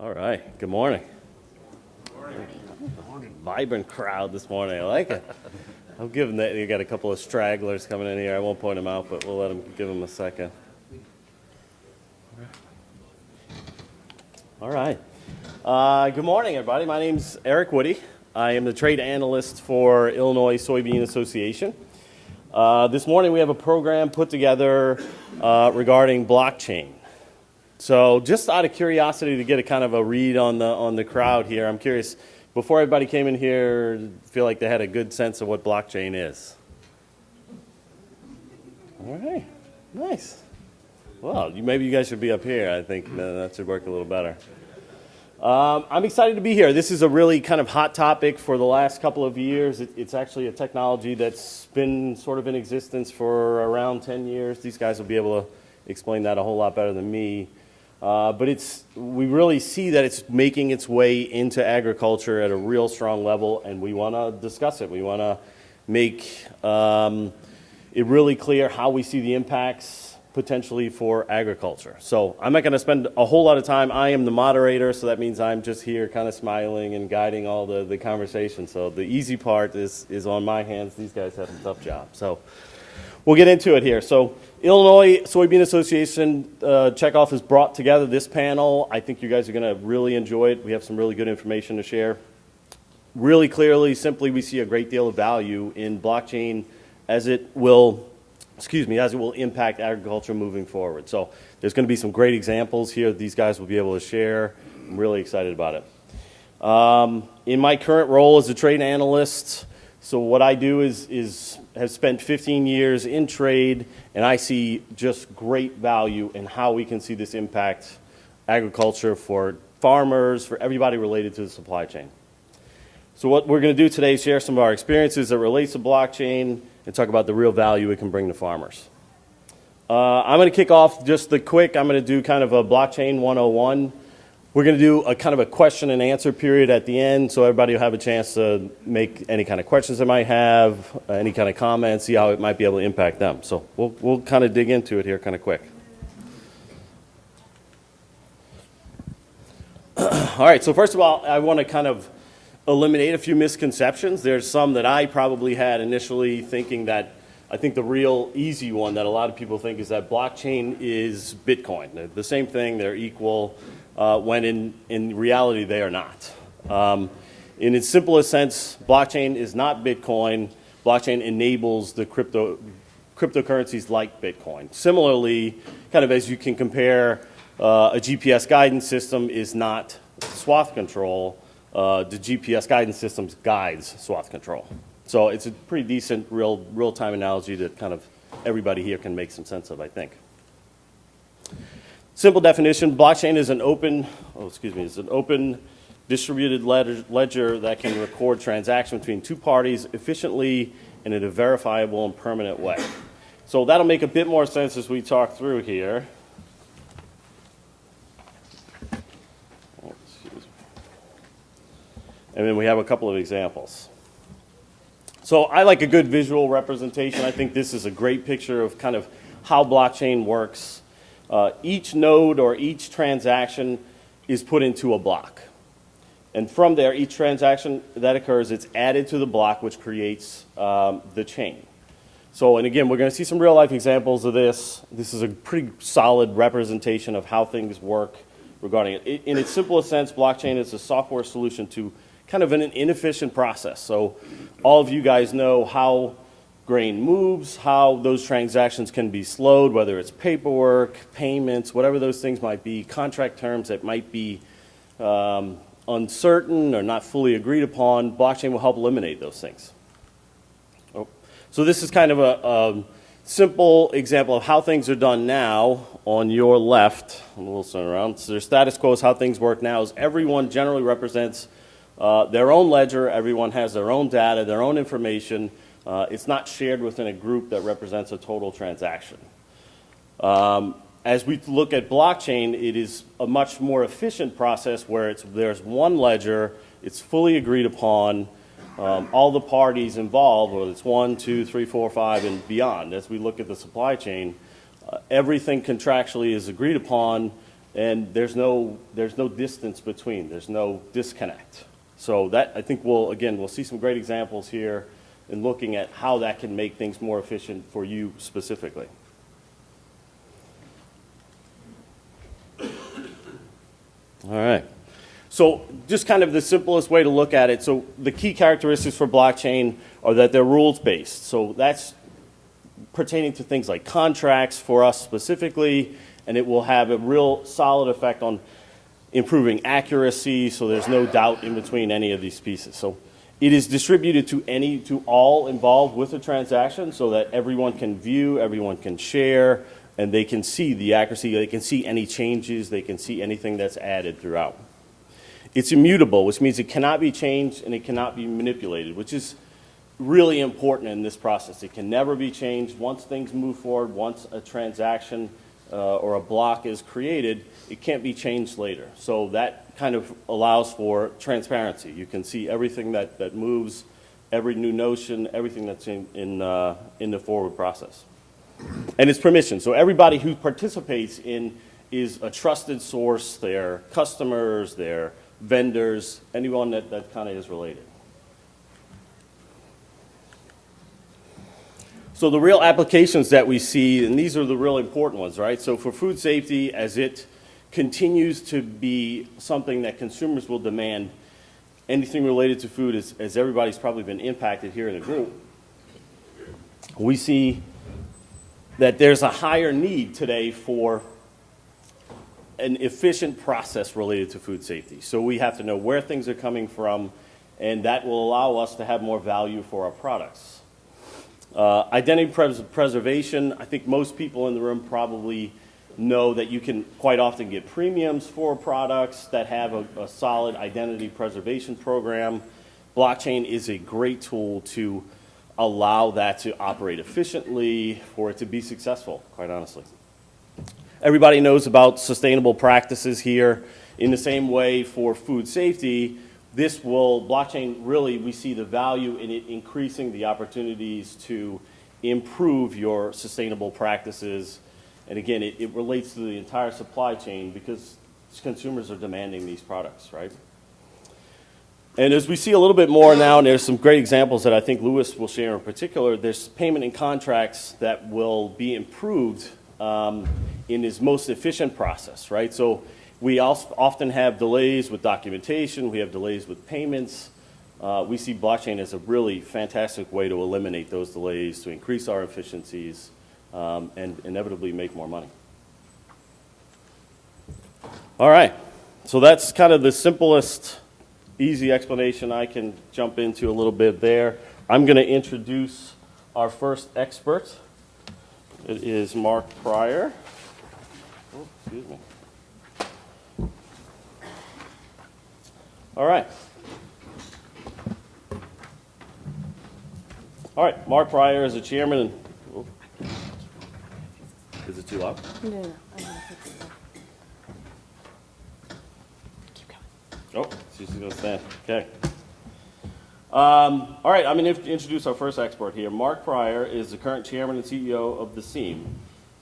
All right. Good morning. Vibrant crowd this morning. I like it. I'm giving that. You got a couple of stragglers coming in here. I won't point them out, but we'll let them give them a second. All right. Good morning, everybody. My name's Eric Woody. I am the trade analyst for Illinois Soybean Association. This morning we have a program put together regarding blockchain. So just out of curiosity to get a kind of a read on the crowd here, I'm curious, before everybody came in here, feel like they had a good sense of what blockchain is? All right, nice. Well, maybe you guys should be up here. I think that should work a little better. I'm excited to be here. This is a really kind of hot topic for the last couple of years. It's actually a technology that's been sort of in existence for around 10 years. These guys will be able to explain that a whole lot better than me. But we really see that it's making its way into agriculture at a real strong level, and we want to discuss it. We want to make it really clear how we see the impacts potentially for agriculture. So I'm not going to spend a whole lot of time. I am the moderator, so that means I'm just here kind of smiling and guiding all the conversation. So the easy part is on my hands. These guys have a tough job. So we'll get into it here. So Illinois Soybean Association Checkoff has brought together this panel. I think you guys are going to really enjoy it. We have some really good information to share. Really clearly, simply, we see a great deal of value in blockchain as it will impact agriculture moving forward. So there's going to be some great examples here that these guys will be able to share. I'm really excited about it. In my current role as a trade analyst, so what I do is have spent 15 years in trade, and I see just great value in how we can see this impact agriculture for farmers, for everybody related to the supply chain. So what we're going to do today is share some of our experiences that relates to blockchain and talk about the real value it can bring to farmers. I'm going to kick off just I'm going to do kind of a blockchain 101. We're going to do a kind of a question and answer period at the end, so everybody will have a chance to make any kind of questions they might have, any kind of comments, see how it might be able to impact them. So we'll kind of dig into it here kind of quick. All right, so first of all, I want to kind of eliminate a few misconceptions. There's some that I probably had initially thinking that, I think the real easy one that a lot of people think is that blockchain is Bitcoin. They're the same thing, they're equal, when in reality they are not. In its simplest sense, blockchain is not Bitcoin. Blockchain enables the cryptocurrencies like Bitcoin. Similarly, kind of as you can compare, a GPS guidance system is not swath control. The GPS guidance system guides swath control. So it's a pretty decent real-time analogy that kind of everybody here can make some sense of, I think. Simple definition, blockchain is an open distributed ledger that can record transactions between two parties efficiently and in a verifiable and permanent way. So that'll make a bit more sense as we talk through here. And then we have a couple of examples. So I like a good visual representation. I think this is a great picture of kind of how blockchain works. Each node or each transaction is put into a block. And from there, each transaction that occurs, it's added to the block, which creates the chain. So, and again, we're going to see some real-life examples of this. This is a pretty solid representation of how things work regarding it. In its simplest sense, blockchain is a software solution to kind of an inefficient process. So all of you guys know how grain moves, how those transactions can be slowed, whether it's paperwork, payments, whatever those things might be, contract terms that might be uncertain or not fully agreed upon. Blockchain will help eliminate those things. So this is kind of a simple example of how things are done now. On your left, we'll turn around. So their status quo is how things work now. Is everyone generally represents their own ledger. Everyone has their own data, their own information. It's not shared within a group that represents a total transaction. As we look at blockchain, it is a much more efficient process where there's one ledger, it's fully agreed upon, all the parties involved, whether it's 1, 2, 3, 4, 5, and beyond. As we look at the supply chain, everything contractually is agreed upon, and there's no distance between. There's no disconnect. So that, I think, we'll see some great examples here in looking at how that can make things more efficient for you specifically. All right. So just kind of the simplest way to look at it. So the key characteristics for blockchain are that they're rules-based. So that's pertaining to things like contracts for us specifically, and it will have a real solid effect on improving accuracy, so there's no doubt in between any of these pieces. So it is distributed to all involved with a transaction so that everyone can view, everyone can share, and they can see the accuracy, they can see any changes, they can see anything that's added throughout. It's immutable, which means it cannot be changed and it cannot be manipulated, which is really important in this process. It can never be changed. Once things move forward, once a transaction or a block is created, it can't be changed later. So that kind of allows for transparency. You can see everything that moves, every new notion, everything that's in the forward process. And it's permission. So everybody who participates in is a trusted source. Their customers, their vendors, anyone that kind of is related. So the real applications that we see, and these are the real important ones, right? So for food safety, as it continues to be something that consumers will demand, anything related to food, as everybody's probably been impacted here in the group, we see that there's a higher need today for an efficient process related to food safety. So we have to know where things are coming from, and that will allow us to have more value for our products. Identity preservation, I think most people in the room probably know that you can quite often get premiums for products that have a solid identity preservation program. Blockchain is a great tool to allow that to operate efficiently, for it to be successful, quite honestly. Everybody knows about sustainable practices here. In the same way for food safety, blockchain really, we see the value in it increasing the opportunities to improve your sustainable practices. And again, it relates to the entire supply chain because consumers are demanding these products, right? And as we see a little bit more now, and there's some great examples that I think Louis will share in particular, there's payment and contracts that will be improved in his most efficient process, right? So we also often have delays with documentation. We have delays with payments. We see blockchain as a really fantastic way to eliminate those delays, to increase our efficiencies, and inevitably make more money. All right. So that's kind of the simplest, easy explanation. I can jump into a little bit there. I'm going to introduce our first expert. It is Mark Pryor. Oh, excuse me. All right. All right, Mark Pryor is the chairman and... Oh. Is it too loud? No, I'm going to fix it. Keep going. Oh, she's going to stand. Okay. All right, I'm going to introduce our first expert here. Mark Pryor is the current chairman and CEO of The Seam.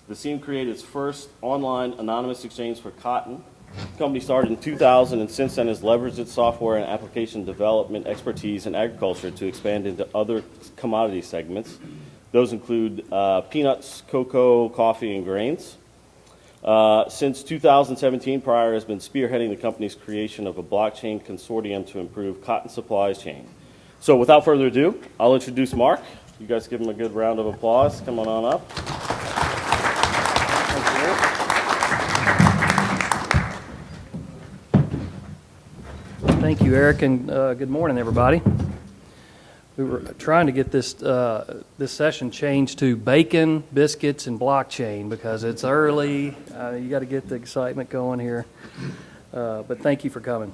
The Seam created its first online anonymous exchange for cotton. The company started in 2000 and since then has leveraged its software and application development expertise in agriculture to expand into other commodity segments. Those include peanuts, cocoa, coffee, and grains. Since 2017, Pryor has been spearheading the company's creation of a blockchain consortium to improve cotton supply chain. So without further ado, I'll introduce Mark. You guys give him a good round of applause. Come on up. Thank you, Eric, and good morning, everybody. We were trying to get this session changed to bacon, biscuits, and blockchain because it's early. You got to get the excitement going here. But thank you for coming.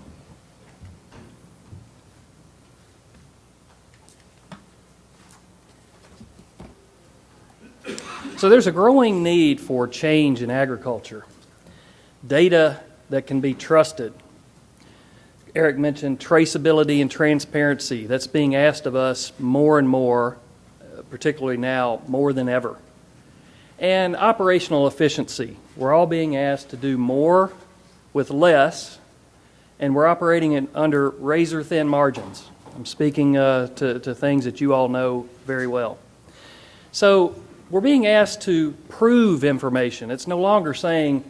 So there's a growing need for change in agriculture. Data that can be trusted. Eric mentioned traceability and transparency. That's being asked of us more and more, particularly now, more than ever. And operational efficiency. We're all being asked to do more with less, and we're operating under razor-thin margins. I'm speaking to things that you all know very well. So we're being asked to prove information. It's no longer saying,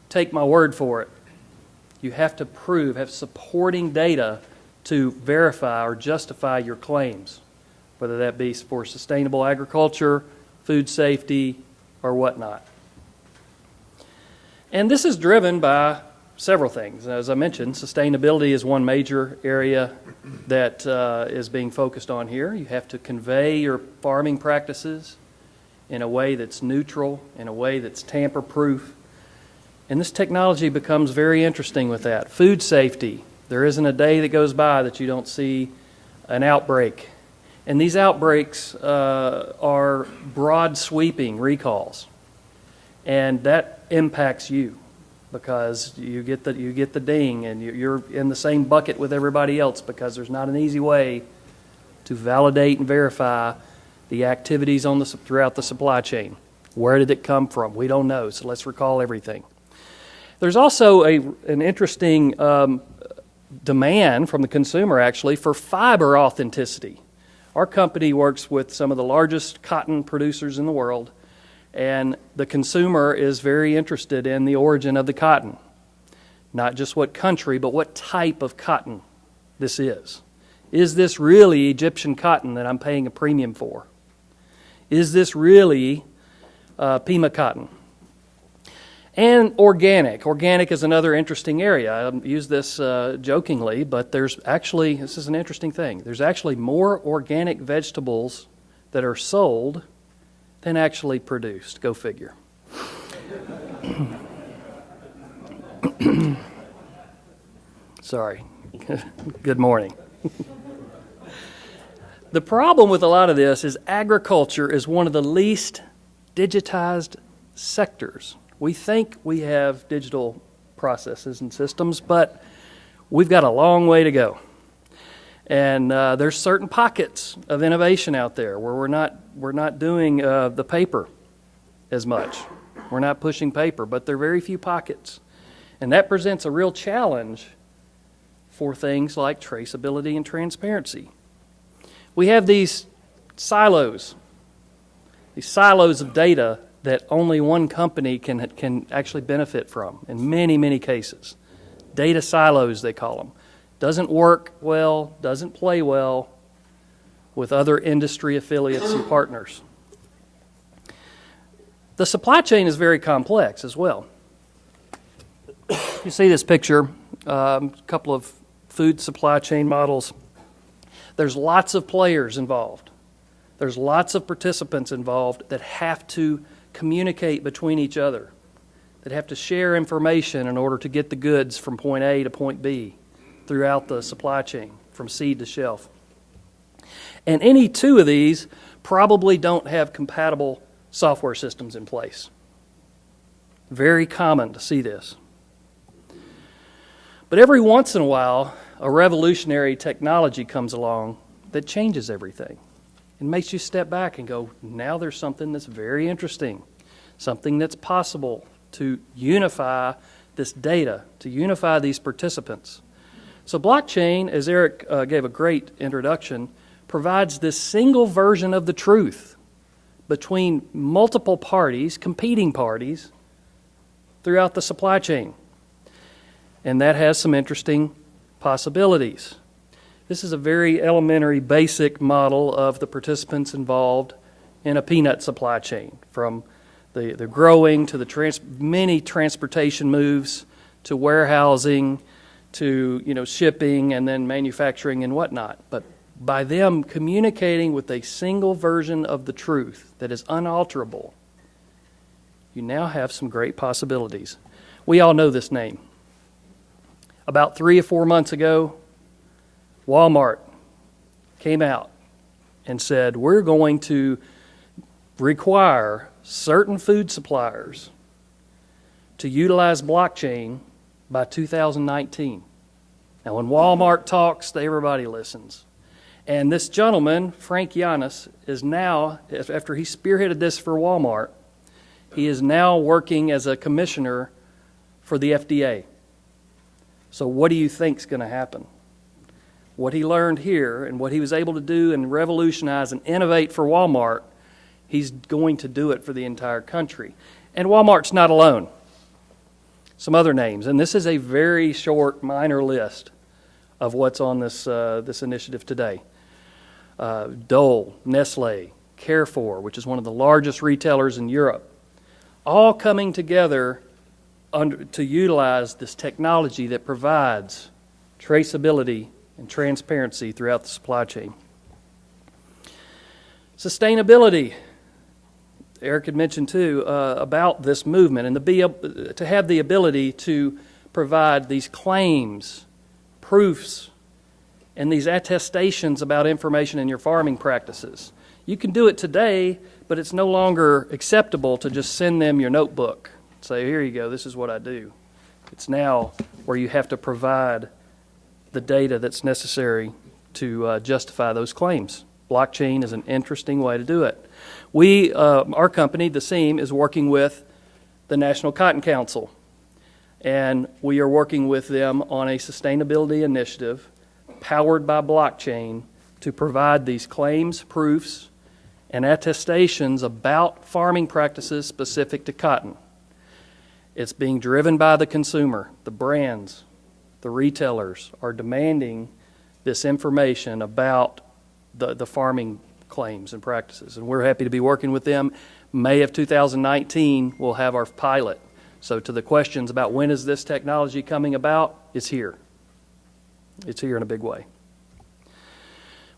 take my word for it. You have to prove, have supporting data to verify or justify your claims, whether that be for sustainable agriculture, food safety, or whatnot. And this is driven by several things. As I mentioned, sustainability is one major area that is being focused on here. You have to convey your farming practices in a way that's neutral, in a way that's tamper-proof. And this technology becomes very interesting with that. Food safety. There isn't a day that goes by that you don't see an outbreak. And these outbreaks are broad sweeping recalls. And that impacts you because you get the ding and you're in the same bucket with everybody else because there's not an easy way to validate and verify the activities throughout the supply chain. Where did it come from? We don't know, so let's recall everything. There's also an interesting demand from the consumer, actually, for fiber authenticity. Our company works with some of the largest cotton producers in the world, and the consumer is very interested in the origin of the cotton. Not just what country, but what type of cotton this is. Is this really Egyptian cotton that I'm paying a premium for? Is this really Pima cotton? And organic. Organic is another interesting area. I use this jokingly, but this is an interesting thing. There's actually more organic vegetables that are sold than actually produced. Go figure. Sorry. Good morning. The problem with a lot of this is agriculture is one of the least digitized sectors. We think we have digital processes and systems, but we've got a long way to go. And there's certain pockets of innovation out there where we're not doing the paper as much. We're not pushing paper, but there are very few pockets. And that presents a real challenge for things like traceability and transparency. We have these silos of data that only one company can actually benefit from in many, many cases. Data silos, they call them. Doesn't work well, doesn't play well with other industry affiliates and partners. The supply chain is very complex as well. You see this picture, a couple of food supply chain models. There's lots of players involved. There's lots of participants involved that have to communicate between each other, that have to share information in order to get the goods from point A to point B throughout the supply chain, from seed to shelf. And any two of these probably don't have compatible software systems in place. Very common to see this. But every once in a while, a revolutionary technology comes along that changes everything. It makes you step back and go, now there's something that's very interesting, something that's possible to unify this data, to unify these participants. So blockchain, as Eric gave a great introduction, provides this single version of the truth between multiple parties, competing parties, throughout the supply chain. And that has some interesting possibilities. This is a very elementary, basic model of the participants involved in a peanut supply chain, from the growing to the many transportation moves to warehousing to shipping and then manufacturing and whatnot. But by them communicating with a single version of the truth that is unalterable, you now have some great possibilities. We all know this name. About 3 or 4 months ago, Walmart came out and said, we're going to require certain food suppliers to utilize blockchain by 2019. Now, when Walmart talks, everybody listens. And this gentleman, Frank Yiannas, is now, after he spearheaded this for Walmart, he is now working as a commissioner for the FDA. So what do you think's going to happen? What he learned here and what he was able to do and revolutionize and innovate for Walmart, he's going to do it for the entire country. And Walmart's not alone. Some other names, and this is a very short, minor list of what's on this initiative today. Dole, Nestle, Carrefour, which is one of the largest retailers in Europe, all coming together to utilize this technology that provides traceability and transparency throughout the supply chain. Sustainability. Eric had mentioned too about this movement and to have the ability to provide these claims, proofs, and these attestations about information in your farming practices. You can do it today, but it's no longer acceptable to just send them your notebook. Say, here you go, this is what I do. It's now where you have to provide the data that's necessary to justify those claims. Blockchain is an interesting way to do it. Our company, The Seam, is working with the National Cotton Council, and we are working with them on a sustainability initiative powered by blockchain to provide these claims, proofs, and attestations about farming practices specific to cotton. It's being driven by the consumer. The brands, the retailers are demanding this information about the farming claims and practices, and we're happy to be working with them. May of 2019, we'll have our pilot. So to the questions about when is this technology coming about, it's here. It's here in a big way.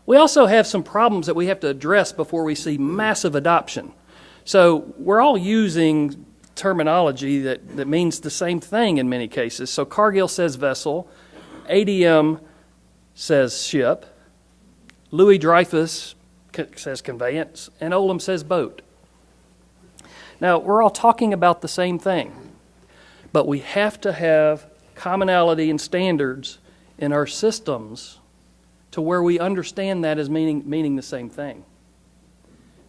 We also have some problems that we have to address before we see massive adoption. So we're all using terminology that means the same thing in many cases. So Cargill says vessel, ADM says ship, Louis Dreyfus says conveyance, and Olam says boat. Now, we're all talking about the same thing, but we have to have commonality and standards in our systems to where we understand that as meaning the same thing.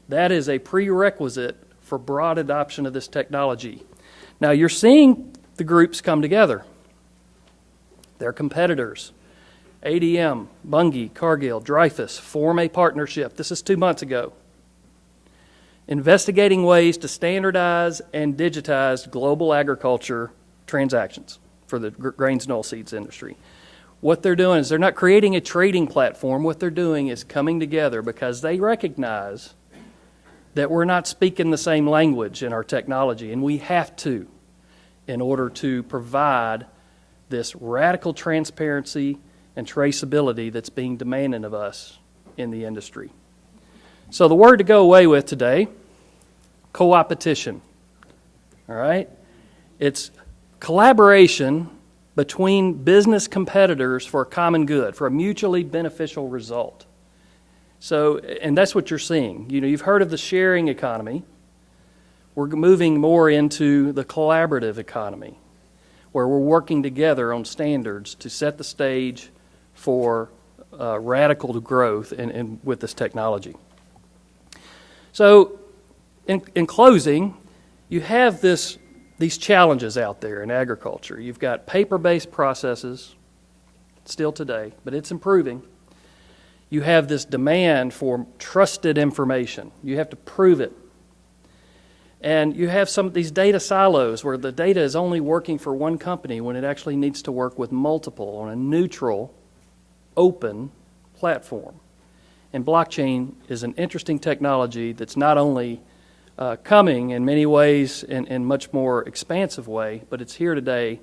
That is a prerequisite for broad adoption of this technology. Now, you're seeing the groups come together. They're competitors. ADM, Bunge, Cargill, Dreyfus form a partnership. This is 2 months ago. Investigating ways to standardize and digitize global agriculture transactions for the grains and oilseeds industry. What they're doing is they're not creating a trading platform. What they're doing is coming together because they recognize that we're not speaking the same language in our technology, and we have to in order to provide this radical transparency and traceability that's being demanded of us in the industry. So the word to go away with today, co-opetition. All right? It's collaboration between business competitors for a common good, for a mutually beneficial result. So, and that's what you're seeing. You know, you've heard of the sharing economy. We're moving more into the collaborative economy, where we're working together on standards to set the stage for radical growth with this technology. So, in closing, you have these challenges out there in agriculture. You've got paper-based processes still today, but it's improving. You have this demand for trusted information. You have to prove it. And you have some of these data silos where the data is only working for one company when it actually needs to work with multiple on a neutral, open platform. And blockchain is an interesting technology that's not only coming in many ways in much more expansive way, but it's here today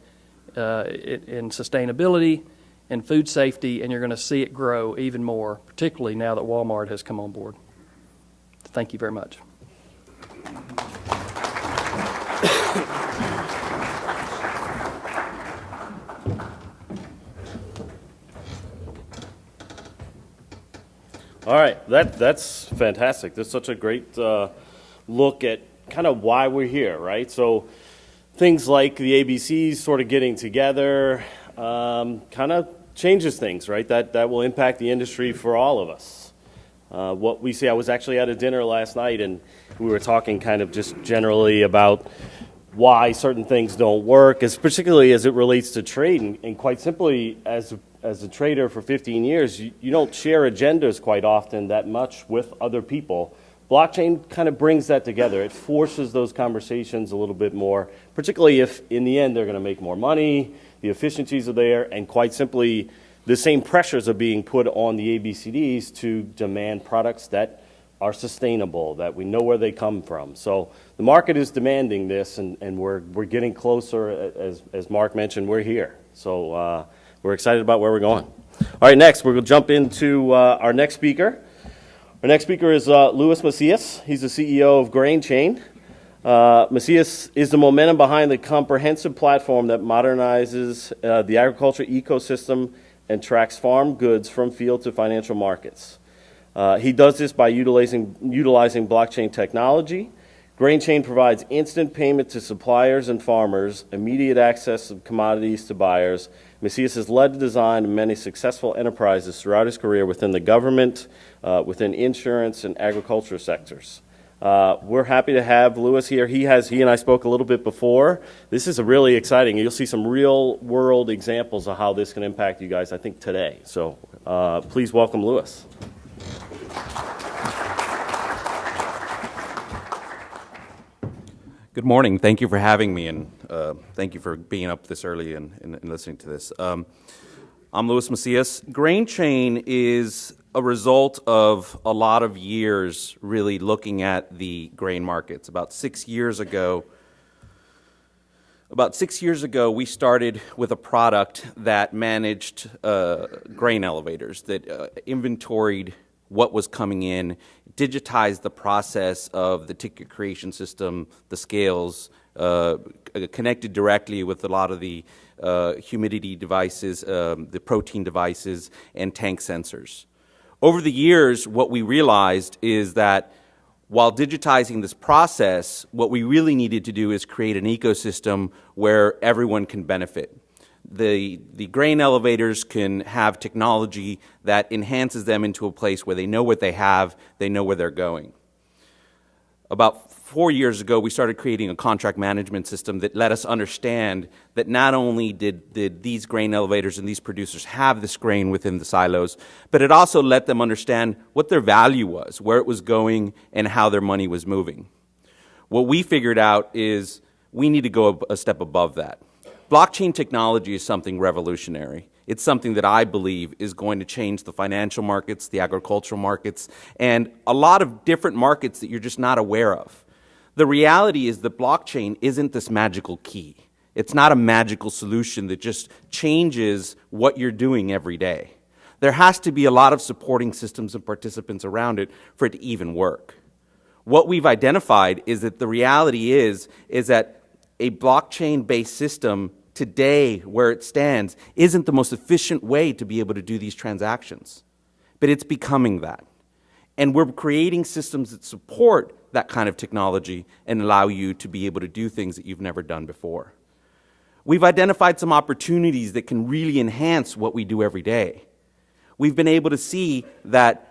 in sustainability and food safety, and you're going to see it grow even more, particularly now that Walmart has come on board. Thank you very much. All right, that's fantastic. That's such a great look at kind of why we're here, right? So things like the ABCs sort of getting together kind of changes things, right? That will impact the industry for all of us. What we see, I was actually at a dinner last night, and we were talking kind of just generally about why certain things don't work, particularly as it relates to trade. And quite simply, as a trader for 15 years, you don't share agendas quite often that much with other people. Blockchain kind of brings that together. It forces those conversations a little bit more, particularly if in the end they're going to make more money, the efficiencies are there, and quite simply the same pressures are being put on the ABCDs to demand products that are sustainable, that we know where they come from. So the market is demanding this, and we're getting closer. As Mark mentioned, we're here. So we're excited about where we're going. All right, next, we're going to jump into our next speaker. Our next speaker is Luis Macias. He's the CEO of GrainChain. Macias is the momentum behind the comprehensive platform that modernizes the agriculture ecosystem and tracks farm goods from field to financial markets. He does this by utilizing blockchain technology. GrainChain provides instant payment to suppliers and farmers, immediate access of commodities to buyers. Macias has led the design of many successful enterprises throughout his career within the government, within insurance and agriculture sectors. We're happy to have Luis here. He and I spoke a little bit before. This is really exciting. You'll see some real world examples of how this can impact you guys, I think, today. So please welcome Luis. Good morning. Thank you for having me, and thank you for being up this early and listening to this. I'm Luis Macias. GrainChain is a result of a lot of years really looking at the grain markets. About 6 years ago, we started with a product that managed grain elevators, that inventoried what was coming in, digitized the process of the ticket creation system, the scales, connected directly with a lot of the humidity devices, the protein devices, and tank sensors. Over the years, what we realized is that while digitizing this process, what we really needed to do is create an ecosystem where everyone can benefit. The grain elevators can have technology that enhances them into a place where they know what they have, they know where they're going. About 4 years ago, we started creating a contract management system that let us understand that not only did these grain elevators and these producers have this grain within the silos, but it also let them understand what their value was, where it was going, and how their money was moving. What we figured out is we need to go a step above that. Blockchain technology is something revolutionary. It's something that I believe is going to change the financial markets, the agricultural markets, and a lot of different markets that you're just not aware of. The reality is that blockchain isn't this magical key. It's not a magical solution that just changes what you're doing every day. There has to be a lot of supporting systems and participants around it for it to even work. What we've identified is that the reality is that a blockchain-based system today, where it stands, isn't the most efficient way to be able to do these transactions. But it's becoming that. And we're creating systems that support that kind of technology and allow you to be able to do things that you've never done before. We've identified some opportunities that can really enhance what we do every day. We've been able to see that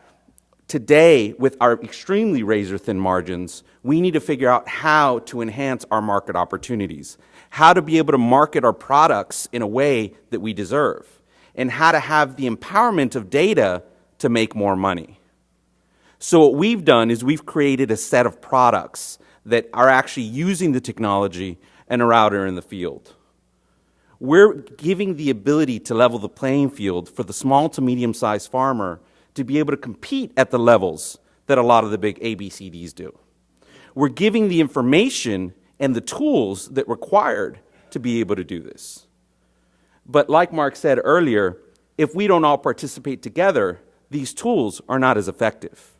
today, with our extremely razor-thin margins, we need to figure out how to enhance our market opportunities, how to be able to market our products in a way that we deserve, and how to have the empowerment of data to make more money. So what we've done is we've created a set of products that are actually using the technology and are out there in the field. We're giving the ability to level the playing field for the small to medium-sized farmer to be able to compete at the levels that a lot of the big ABCDs do. We're giving the information and the tools that are required to be able to do this. But like Mark said earlier, if we don't all participate together, these tools are not as effective.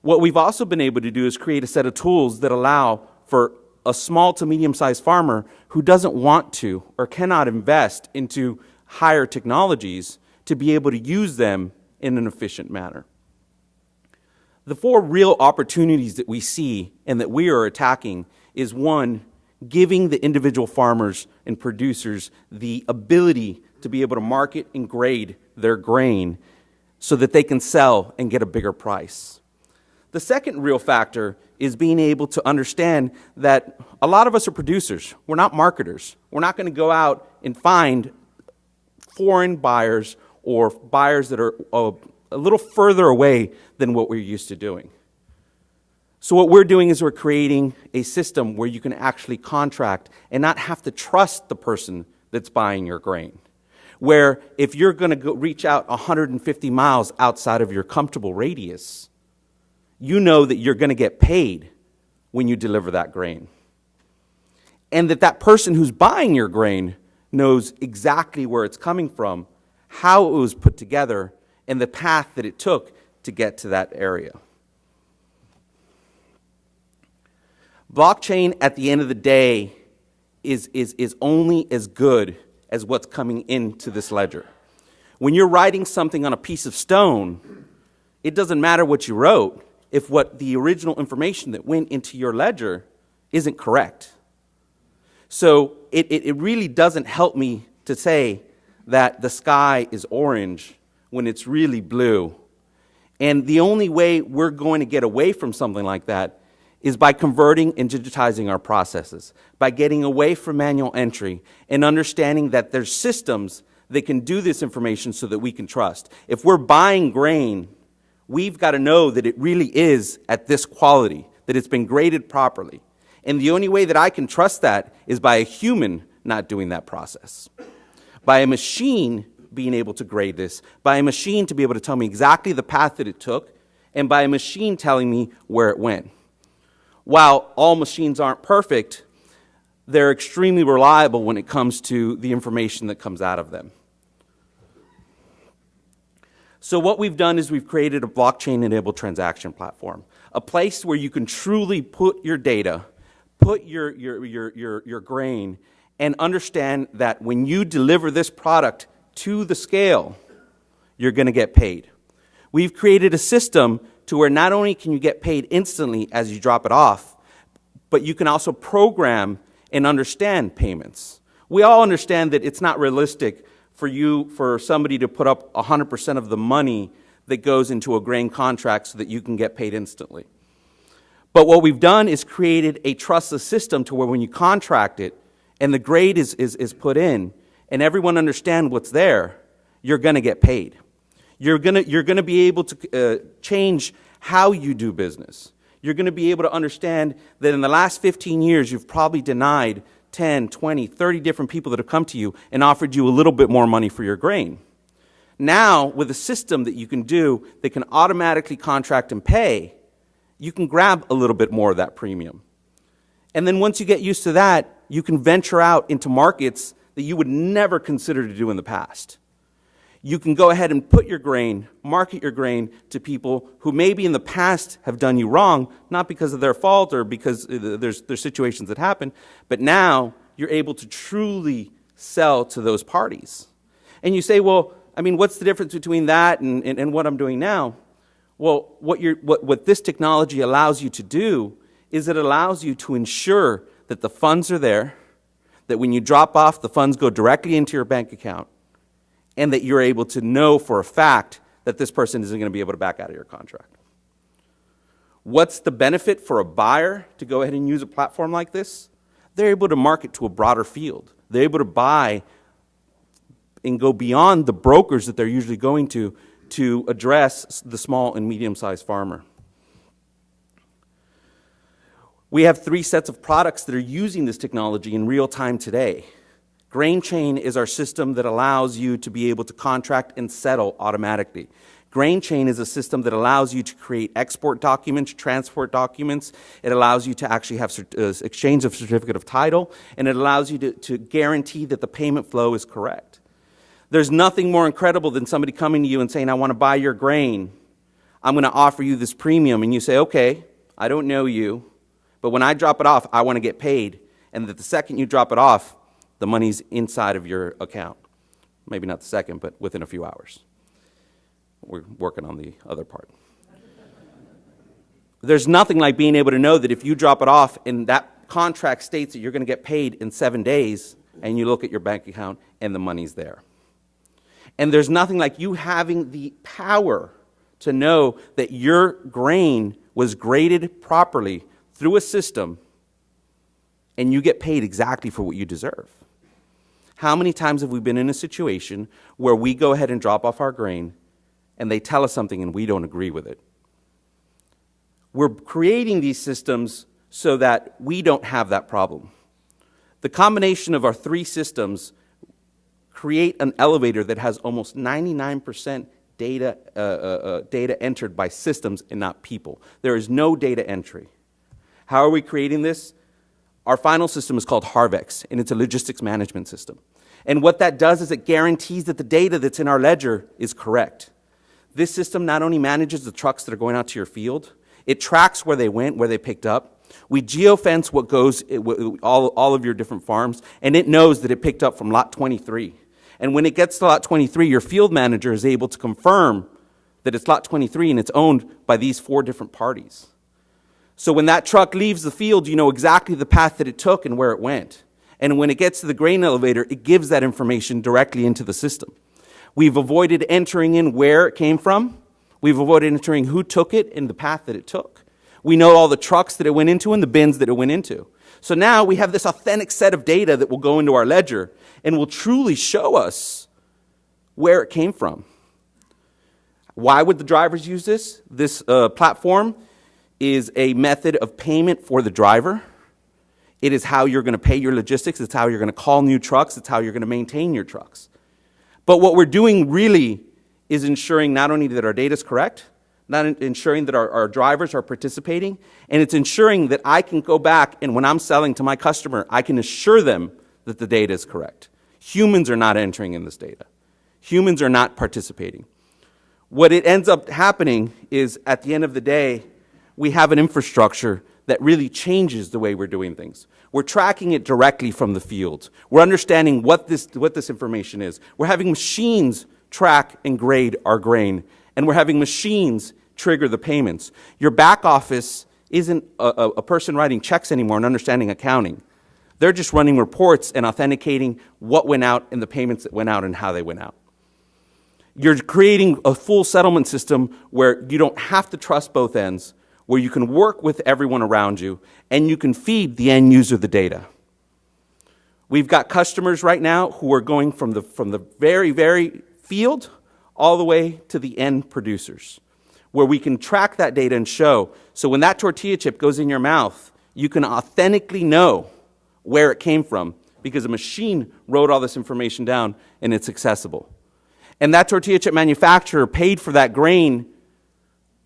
What we've also been able to do is create a set of tools that allow for a small to medium-sized farmer who doesn't want to or cannot invest into higher technologies to be able to use them in an efficient manner. The four real opportunities that we see and that we are attacking is, one, giving the individual farmers and producers the ability to be able to market and grade their grain so that they can sell and get a bigger price. The second real factor is being able to understand that a lot of us are producers. We're not marketers. We're not going to go out and find foreign buyers or buyers that are a little further away than what we're used to doing. So what we're doing is we're creating a system where you can actually contract and not have to trust the person that's buying your grain. Where if you're going to reach out 150 miles outside of your comfortable radius, you know that you're going to get paid when you deliver that grain. And that person who's buying your grain knows exactly where it's coming from, how it was put together, and the path that it took to get to that area. Blockchain, at the end of the day, is only as good as what's coming into this ledger. When you're writing something on a piece of stone, it doesn't matter what you wrote if what the original information that went into your ledger isn't correct. So it really doesn't help me to say that the sky is orange when it's really blue. And the only way we're going to get away from something like that is by converting and digitizing our processes, by getting away from manual entry and understanding that there's systems that can do this information so that we can trust. If we're buying grain, we've got to know that it really is at this quality, that it's been graded properly. And the only way that I can trust that is by a human not doing that process. By a machine being able to grade this, by a machine to be able to tell me exactly the path that it took, and by a machine telling me where it went. While all machines aren't perfect, they're extremely reliable when it comes to the information that comes out of them. So what we've done is we've created a blockchain-enabled transaction platform, a place where you can truly put your data, put your grain, and understand that when you deliver this product to the scale, you're going to get paid. We've created a system to where not only can you get paid instantly as you drop it off, but you can also program and understand payments. We all understand that it's not realistic for somebody to put up 100% of the money that goes into a grain contract so that you can get paid instantly. But what we've done is created a trustless system to where when you contract it and the grade is put in and everyone understands what's there, you're going to get paid. You're going to be able to change how you do business. You're going to be able to understand that in the last 15 years, you've probably denied 10, 20, 30 different people that have come to you and offered you a little bit more money for your grain. Now, with a system that you can do that can automatically contract and pay, you can grab a little bit more of that premium. And then once you get used to that, you can venture out into markets that you would never consider to do in the past. You can go ahead and put your grain, market your grain to people who maybe in the past have done you wrong, not because of their fault or because there's situations that happen, but now you're able to truly sell to those parties. And you say, well, I mean, what's the difference between that and what I'm doing now? Well, what this technology allows you to do is it allows you to ensure that the funds are there, that when you drop off, the funds go directly into your bank account, and that you're able to know for a fact that this person isn't going to be able to back out of your contract. What's the benefit for a buyer to go ahead and use a platform like this? They're able to market to a broader field. They're able to buy and go beyond the brokers that they're usually going to address the small and medium-sized farmer. We have 3 sets of products that are using this technology in real time today. GrainChain is our system that allows you to be able to contract and settle automatically. GrainChain is a system that allows you to create export documents, transport documents. It allows you to actually have exchange of certificate of title, and it allows you to guarantee that the payment flow is correct. There's nothing more incredible than somebody coming to you and saying, I want to buy your grain. I'm going to offer you this premium. And you say, okay, I don't know you, but when I drop it off, I want to get paid. And that the second you drop it off, the money's inside of your account. Maybe not the second, but within a few hours. We're working on the other part. There's nothing like being able to know that if you drop it off and that contract states that you're going to get paid in 7 days, and you look at your bank account and the money's there. And there's nothing like you having the power to know that your grain was graded properly through a system, and you get paid exactly for what you deserve. How many times have we been in a situation where we go ahead and drop off our grain, and they tell us something and we don't agree with it? We're creating these systems so that we don't have that problem. The combination of our three systems create an elevator that has almost 99% data entered by systems and not people. There is no data entry. How are we creating this? Our final system is called Harvex, and it's a logistics management system. And what that does is it guarantees that the data that's in our ledger is correct. This system not only manages the trucks that are going out to your field, it tracks where they went, where they picked up. We geofence what goes, all of your different farms, and it knows that it picked up from lot 23. And when it gets to lot 23, your field manager is able to confirm that it's lot 23 and it's owned by these 4 different parties. So when that truck leaves the field, you know exactly the path that it took and where it went. And when it gets to the grain elevator, it gives that information directly into the system. We've avoided entering in where it came from. We've avoided entering who took it and the path that it took. We know all the trucks that it went into and the bins that it went into. So now we have this authentic set of data that will go into our ledger and will truly show us where it came from. Why would the drivers use this? This platform is a method of payment for the driver. It is how you're going to pay your logistics. It's how you're going to call new trucks. It's how you're going to maintain your trucks. But what we're doing really is ensuring not only that our data is correct, not ensuring that our drivers are participating, and it's ensuring that I can go back and when I'm selling to my customer, I can assure them that the data is correct. Humans are not entering in this data. Humans are not participating. What it ends up happening is at the end of the day, we have an infrastructure that really changes the way we're doing things. We're tracking it directly from the field. We're understanding what this information is. We're having machines track and grade our grain, and we're having machines trigger the payments. Your back office isn't a person writing checks anymore and understanding accounting. They're just running reports and authenticating what went out and the payments that went out and how they went out. You're creating a full settlement system where you don't have to trust both ends, where you can work with everyone around you, and you can feed the end user the data. We've got customers right now who are going from the very, very field all the way to the end producers, where we can track that data and show. So when that tortilla chip goes in your mouth, you can authentically know where it came from because a machine wrote all this information down and it's accessible. And that tortilla chip manufacturer paid for that grain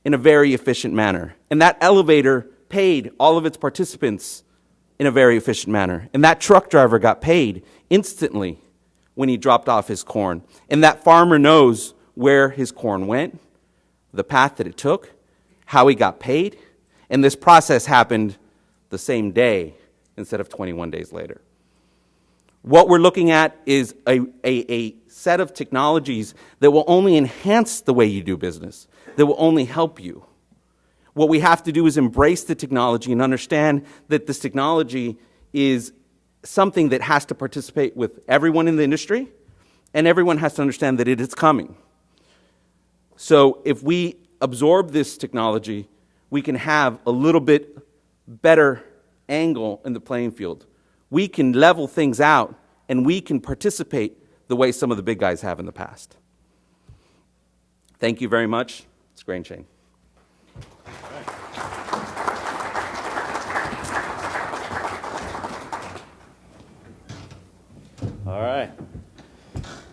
in a very efficient manner. And that elevator paid all of its participants in a very efficient manner. And that truck driver got paid instantly when he dropped off his corn. And that farmer knows where his corn went, the path that it took, how he got paid. And this process happened the same day instead of 21 days later. What we're looking at is a set of technologies that will only enhance the way you do business, that will only help you. What we have to do is embrace the technology and understand that this technology is something that has to participate with everyone in the industry, and everyone has to understand that it is coming. So if we absorb this technology, we can have a little bit better angle in the playing field. We can level things out, and we can participate the way some of the big guys have in the past. Thank you very much. It's Grain Chain. All right.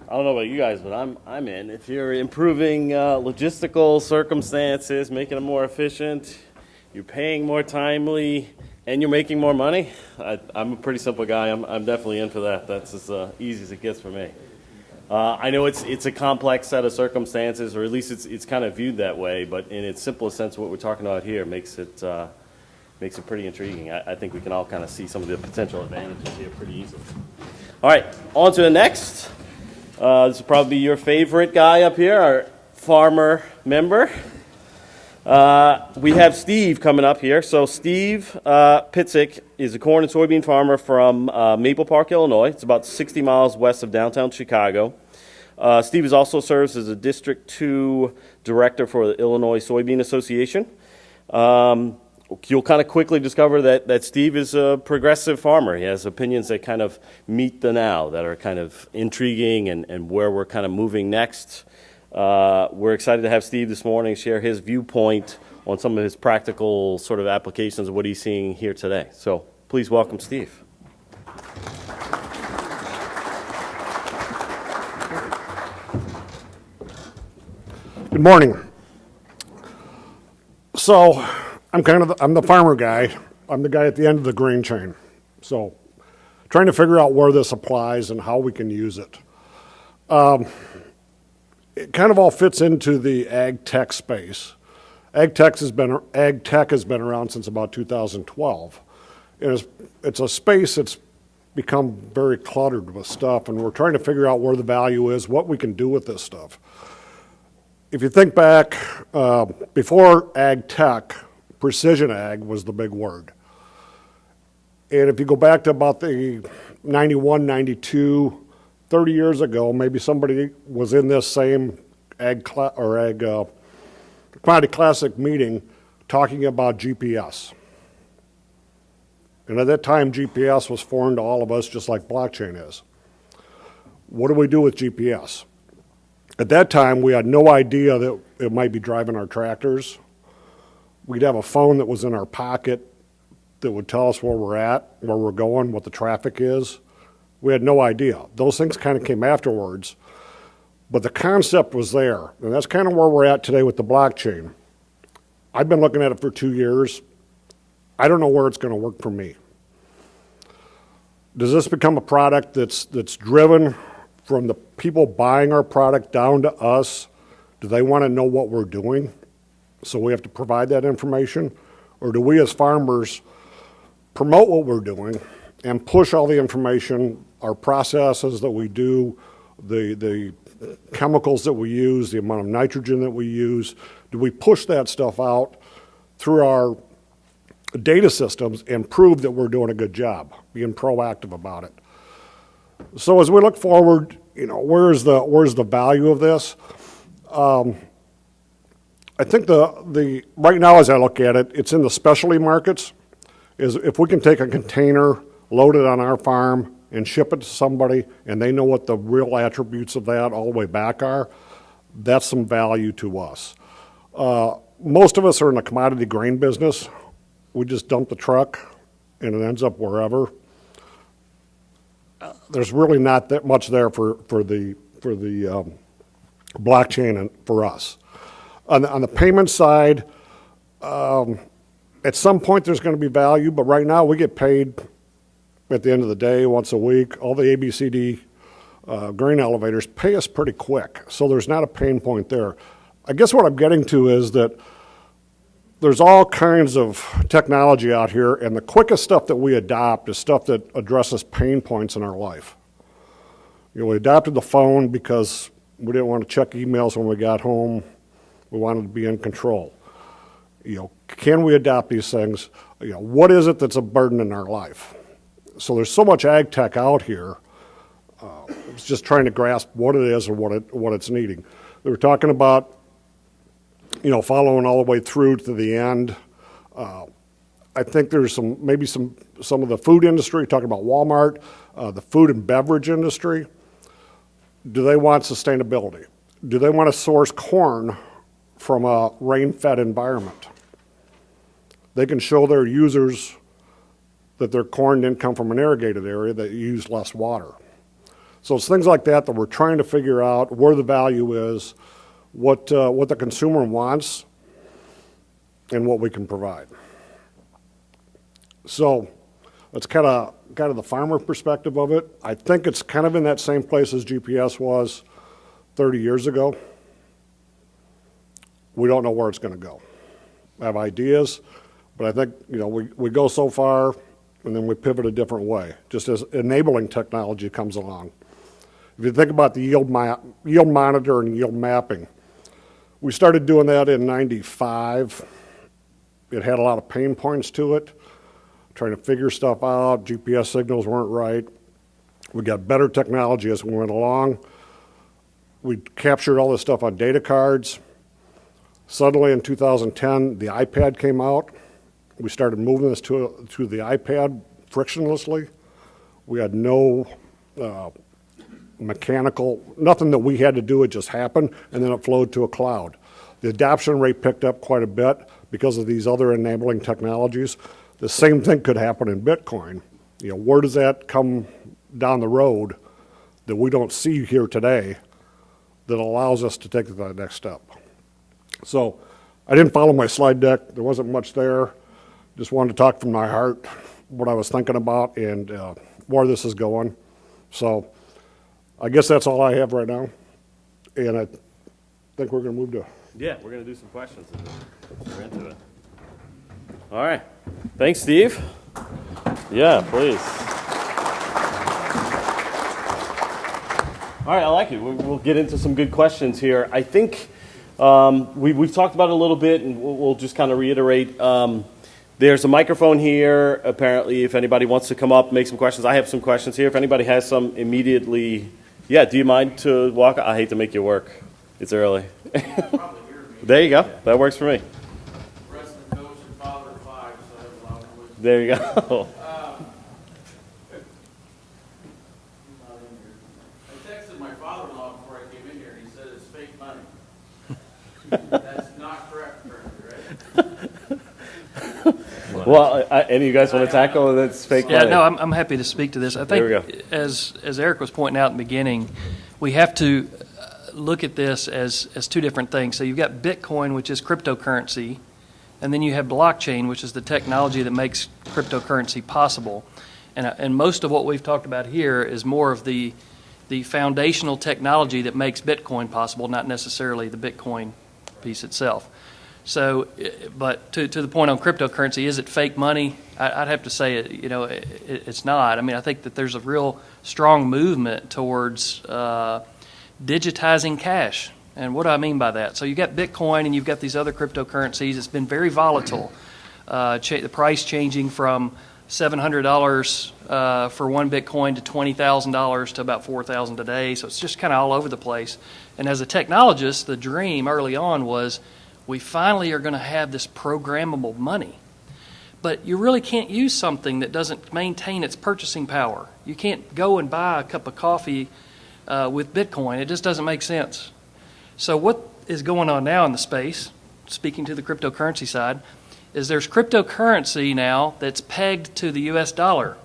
I don't know about you guys, but I'm in. If you're improving logistical circumstances, making them more efficient, you're paying more timely, and you're making more money, I'm a pretty simple guy. I'm definitely in for that. That's as easy as it gets for me. I know it's a complex set of circumstances, or at least it's kind of viewed that way. But in its simplest sense, what we're talking about here makes it pretty intriguing. I think we can all kind of see some of the potential advantages here pretty easily. All right, on to the next. This will probably be your favorite guy up here, our farmer member. We have Steve coming up here. So Steve Pitzik is a corn and soybean farmer from Maple Park, Illinois. It's about 60 miles west of downtown Chicago. Steve also serves as a District 2 director for the Illinois Soybean Association. You'll kind of quickly discover that Steve is a progressive farmer. He has opinions that kind of meet the now, that are kind of intriguing and where we're kind of moving next. We're excited to have Steve this morning share his viewpoint on some of his practical sort of applications of what he's seeing here today. So please welcome Steve. Good morning. So I'm the farmer guy. I'm the guy at the end of the grain chain. So trying to figure out where this applies and how we can use it. It kind of all fits into the ag tech space. Ag tech has been around since about 2012. And it's a space that's become very cluttered with stuff, and we're trying to figure out where the value is, what we can do with this stuff. If you think back, before ag tech, precision ag was the big word. And if you go back to about the 91, 92, 30 years ago, maybe somebody was in this same commodity classic meeting talking about GPS. And at that time, GPS was foreign to all of us, just like blockchain is. What do we do with GPS? At that time, we had no idea that it might be driving our tractors. We'd have a phone that was in our pocket that would tell us where we're at, where we're going, what the traffic is. We had no idea. Those things kind of came afterwards, but the concept was there. And that's kind of where we're at today with the blockchain. I've been looking at it for 2 years. I don't know where it's going to work for me. Does this become a product that's driven from the people buying our product down to us? Do they want to know what we're doing? So we have to provide that information? Or do we as farmers promote what we're doing and push all the information, our processes that we do, the chemicals that we use, the amount of nitrogen that we use? Do we push that stuff out through our data systems and prove that we're doing a good job, being proactive about it? So as we look forward, where's the value of this? I think the right now, as I look at it, it's in the specialty markets. Is if we can take a container, load it on our farm, and ship it to somebody, and they know what the real attributes of that all the way back are, that's some value to us. Most of us are in the commodity grain business. We just dump the truck, and it ends up wherever. There's really not that much there for the blockchain and for us. On the payment side, at some point there's going to be value, but right now we get paid at the end of the day, once a week. All the ABCD grain elevators pay us pretty quick, so there's not a pain point there. I guess what I'm getting to is that there's all kinds of technology out here, and the quickest stuff that we adopt is stuff that addresses pain points in our life. We adopted the phone because we didn't want to check emails when we got home. We wanted to be in control. Can we adopt these things? What is it that's a burden in our life? So there's so much ag tech out here. It's just trying to grasp what it is and what it's needing. They were talking about following all the way through to the end. I think there's maybe some of the food industry, talking about Walmart, the food and beverage industry. Do they want sustainability? Do they want to source corn from a rain-fed environment? They can show their users that their corn didn't come from an irrigated area that used less water. So it's things like that we're trying to figure out where the value is, what the consumer wants, and what we can provide. So that's kind of the farmer perspective of it. I think it's kind of in that same place as GPS was 30 years ago. We don't know where it's going to go. I have ideas, but I think we go so far and then we pivot a different way, just as enabling technology comes along. If you think about the yield monitor and yield mapping, we started doing that in '95. It had a lot of pain points to it, trying to figure stuff out. GPS signals weren't right. We got better technology as we went along. We captured all this stuff on data cards. Suddenly in 2010, the iPad came out. We started moving this to the iPad frictionlessly. We had no mechanical, nothing that we had to do, it just happened, and then it flowed to a cloud. The adoption rate picked up quite a bit because of these other enabling technologies. The same thing could happen in Bitcoin. You know, where does that come down the road that we don't see here today that allows us to take that next step? So I didn't follow my slide deck. There wasn't much there. Just wanted to talk from my heart, what I was thinking about and where this is going. So I guess that's all I have right now. And I think we're going to move to... Yeah, we're going to do some questions. We're into it. All right. Thanks, Steve. Yeah, please. All right, I like it. We'll get into some good questions here. I think we've talked about it a little bit, and we'll just kind of reiterate. There's a microphone here. Apparently, if anybody wants to come up, make some questions. I have some questions here. If anybody has some immediately, yeah, do you mind to walk? I hate to make you work. It's early. There you go. That works for me. Wrestling coach and father of 5, so I have a lot of wisdom. There you go. I texted my father-in-law before I came in here, and he said it's fake money. That's not correct, apparently, right? Well, any of you guys want to tackle that's fake Yeah, money? no, I'm happy to speak to this. I think, There we go. as Eric was pointing out in the beginning, we have to look at this as two different things. So you've got Bitcoin, which is cryptocurrency, and then you have blockchain, which is the technology that makes cryptocurrency possible. And most of what we've talked about here is more of the foundational technology that makes Bitcoin possible, not necessarily the Bitcoin piece itself. So, but to the point on cryptocurrency, is it fake money? I'd have to say, it's not. I mean, I think that there's a real strong movement towards digitizing cash. And what do I mean by that? So you've got Bitcoin and you've got these other cryptocurrencies. It's been very volatile. The price changing from $700 for one Bitcoin to $20,000 to about $4,000 today. So it's just kind of all over the place. And as a technologist, the dream early on was we finally are going to have this programmable money. But you really can't use something that doesn't maintain its purchasing power. You can't go and buy a cup of coffee with Bitcoin. It just doesn't make sense. So what is going on now in the space, speaking to the cryptocurrency side, is there's cryptocurrency now that's pegged to the US dollar.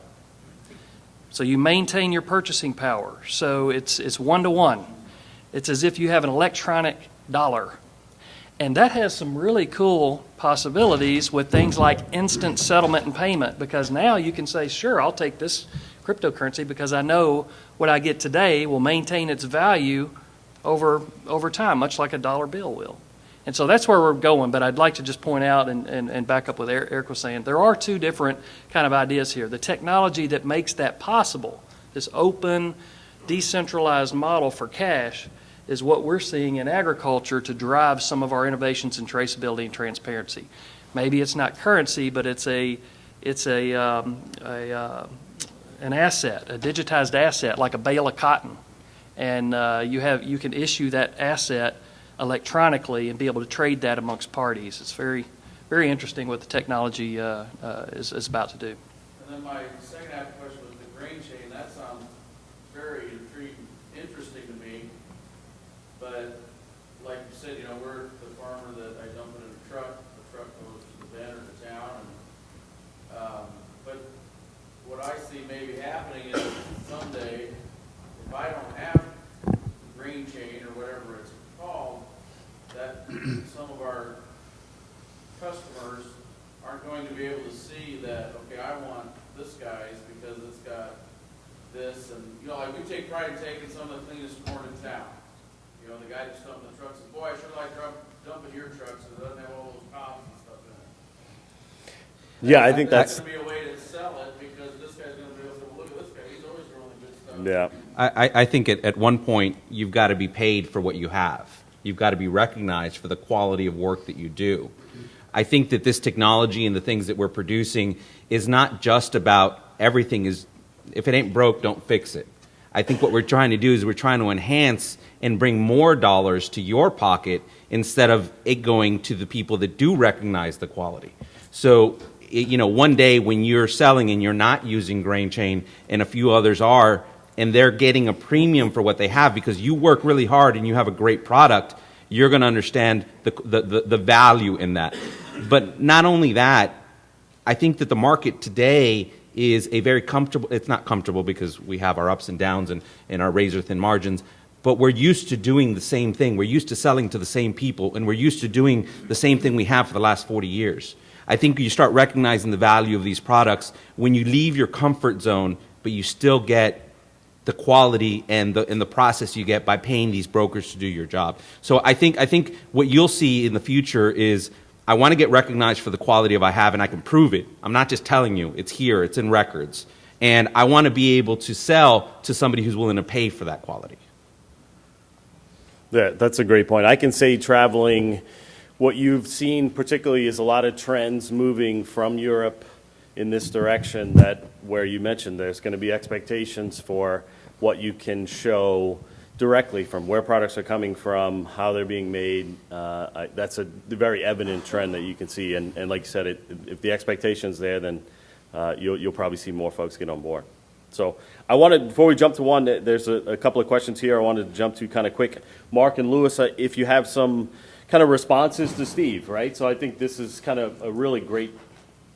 So you maintain your purchasing power. So it's one-to-one. It's as if you have an electronic dollar. And that has some really cool possibilities with things like instant settlement and payment, because now you can say, sure, I'll take this cryptocurrency because I know what I get today will maintain its value over time, much like a dollar bill will. And so that's where we're going, but I'd like to just point out and back up what Eric was saying. There are two different kind of ideas here. The technology that makes that possible, this open, decentralized model for cash, is what we're seeing in agriculture to drive some of our innovations in traceability and transparency. Maybe it's not currency, but it's an asset, a digitized asset, like a bale of cotton, and you can issue that asset electronically and be able to trade that amongst parties. It's very, very interesting what the technology is about to do. And then my second half question was the grain chain. That sounds very interesting to me. But like you said, we're the farmer that I dump it in a truck. The truck goes to the bin or the town. But what I see maybe happening is someday, if I don't have the grain chain or whatever it's called, that some of our customers aren't going to be able to see that, okay, I want this guy's because it's got this. And, like we take pride in taking some of the cleanest corn in town. The guy that's dumping the trucks says, boy, I sure like dumping your trucks because it doesn't have all those cobs and stuff in it. Yeah, I think that's going to be a way to sell it because this guy's going to be able to say, well, look at this guy. He's always growing good stuff. yeah. I think at one point you've got to be paid for what you have. You've got to be recognized for the quality of work that you do. I think that this technology and the things that we're producing is not just about everything is, if it ain't broke, don't fix it. I think what we're trying to do is we're trying to enhance and bring more dollars to your pocket instead of it going to the people that do recognize the quality. So, one day when you're selling and you're not using Grain Chain and a few others are, and they're getting a premium for what they have because you work really hard and you have a great product, you're going to understand the value in that. But not only that, I think that the market today is a very comfortable, it's not comfortable because we have our ups and downs and our razor thin margins, but we're used to doing the same thing. We're used to selling to the same people, and we're used to doing the same thing we have for the last 40 years. I think you start recognizing the value of these products when you leave your comfort zone, but you still get the quality and the process you get by paying these brokers to do your job. So I think what you'll see in the future is I want to get recognized for the quality of I have, and I can prove it. I'm not just telling you. It's here. It's in records. And I want to be able to sell to somebody who's willing to pay for that quality. Yeah, that's a great point. I can say traveling, what you've seen particularly is a lot of trends moving from Europe in this direction, that where you mentioned there's going to be expectations for what you can show directly from where products are coming from, how they're being made. That's a very evident trend that you can see. And like you said, if the expectation's there, then you'll probably see more folks get on board. So I wanted, before we jump to one, there's a couple of questions here I wanted to jump to kind of quick. Mark and Lewis, if you have some kind of responses to Steve, right? So I think this is kind of a really great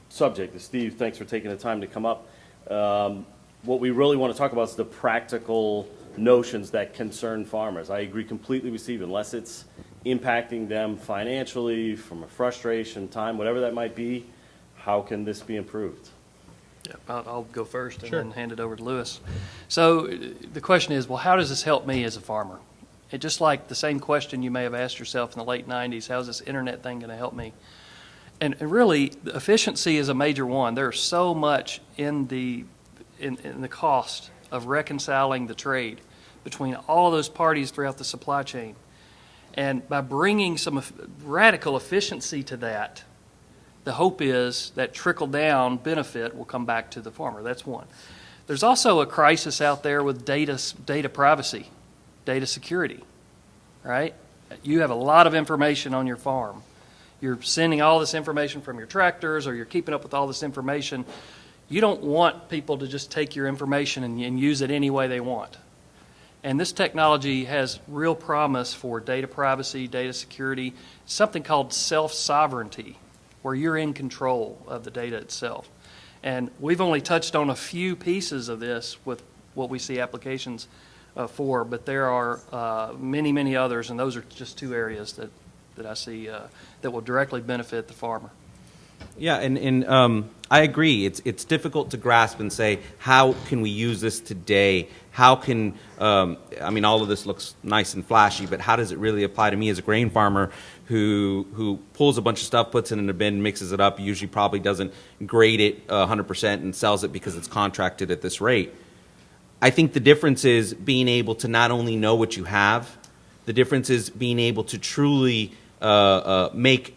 subject. Steve, thanks for taking the time to come up. What we really want to talk about is the practical notions that concern farmers. I agree completely with Steve. Unless it's impacting them financially, from a frustration, time, whatever that might be, how can this be improved? Yeah, I'll go first and then hand it over to Lewis. So the question is, well, how does this help me as a farmer? It just like the same question you may have asked yourself in the late 90s, how's this internet thing going to help me? And really, the efficiency is a major one. There's so much in the cost of reconciling the trade between all of those parties throughout the supply chain. And by bringing some radical efficiency to that, the hope is that trickle-down benefit will come back to the farmer. That's one. There's also a crisis out there with data privacy, data security, right? You have a lot of information on your farm. You're sending all this information from your tractors, or you're keeping up with all this information. You don't want people to just take your information and use it any way they want. And this technology has real promise for data privacy, data security, something called self-sovereignty, where you're in control of the data itself. And we've only touched on a few pieces of this with what we see applications for, but there are many, many others, and those are just two areas that I see that will directly benefit the farmer. Yeah, and I agree. It's difficult to grasp and say, how can we use this today? How can, all of this looks nice and flashy, but how does it really apply to me as a grain farmer who pulls a bunch of stuff, puts it in a bin, mixes it up, usually probably doesn't grade it 100% and sells it because it's contracted at this rate? I think the difference is being able to not only know what you have, the difference is being able to truly make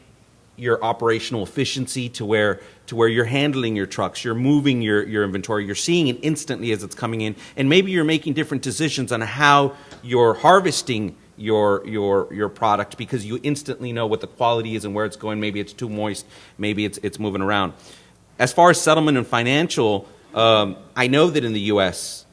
your operational efficiency to where you're handling your trucks, you're moving your inventory, you're seeing it instantly as it's coming in, and maybe you're making different decisions on how you're harvesting your product because you instantly know what the quality is and where it's going. Maybe it's too moist, maybe it's moving around. As far as settlement and financial, I know that in the U.S.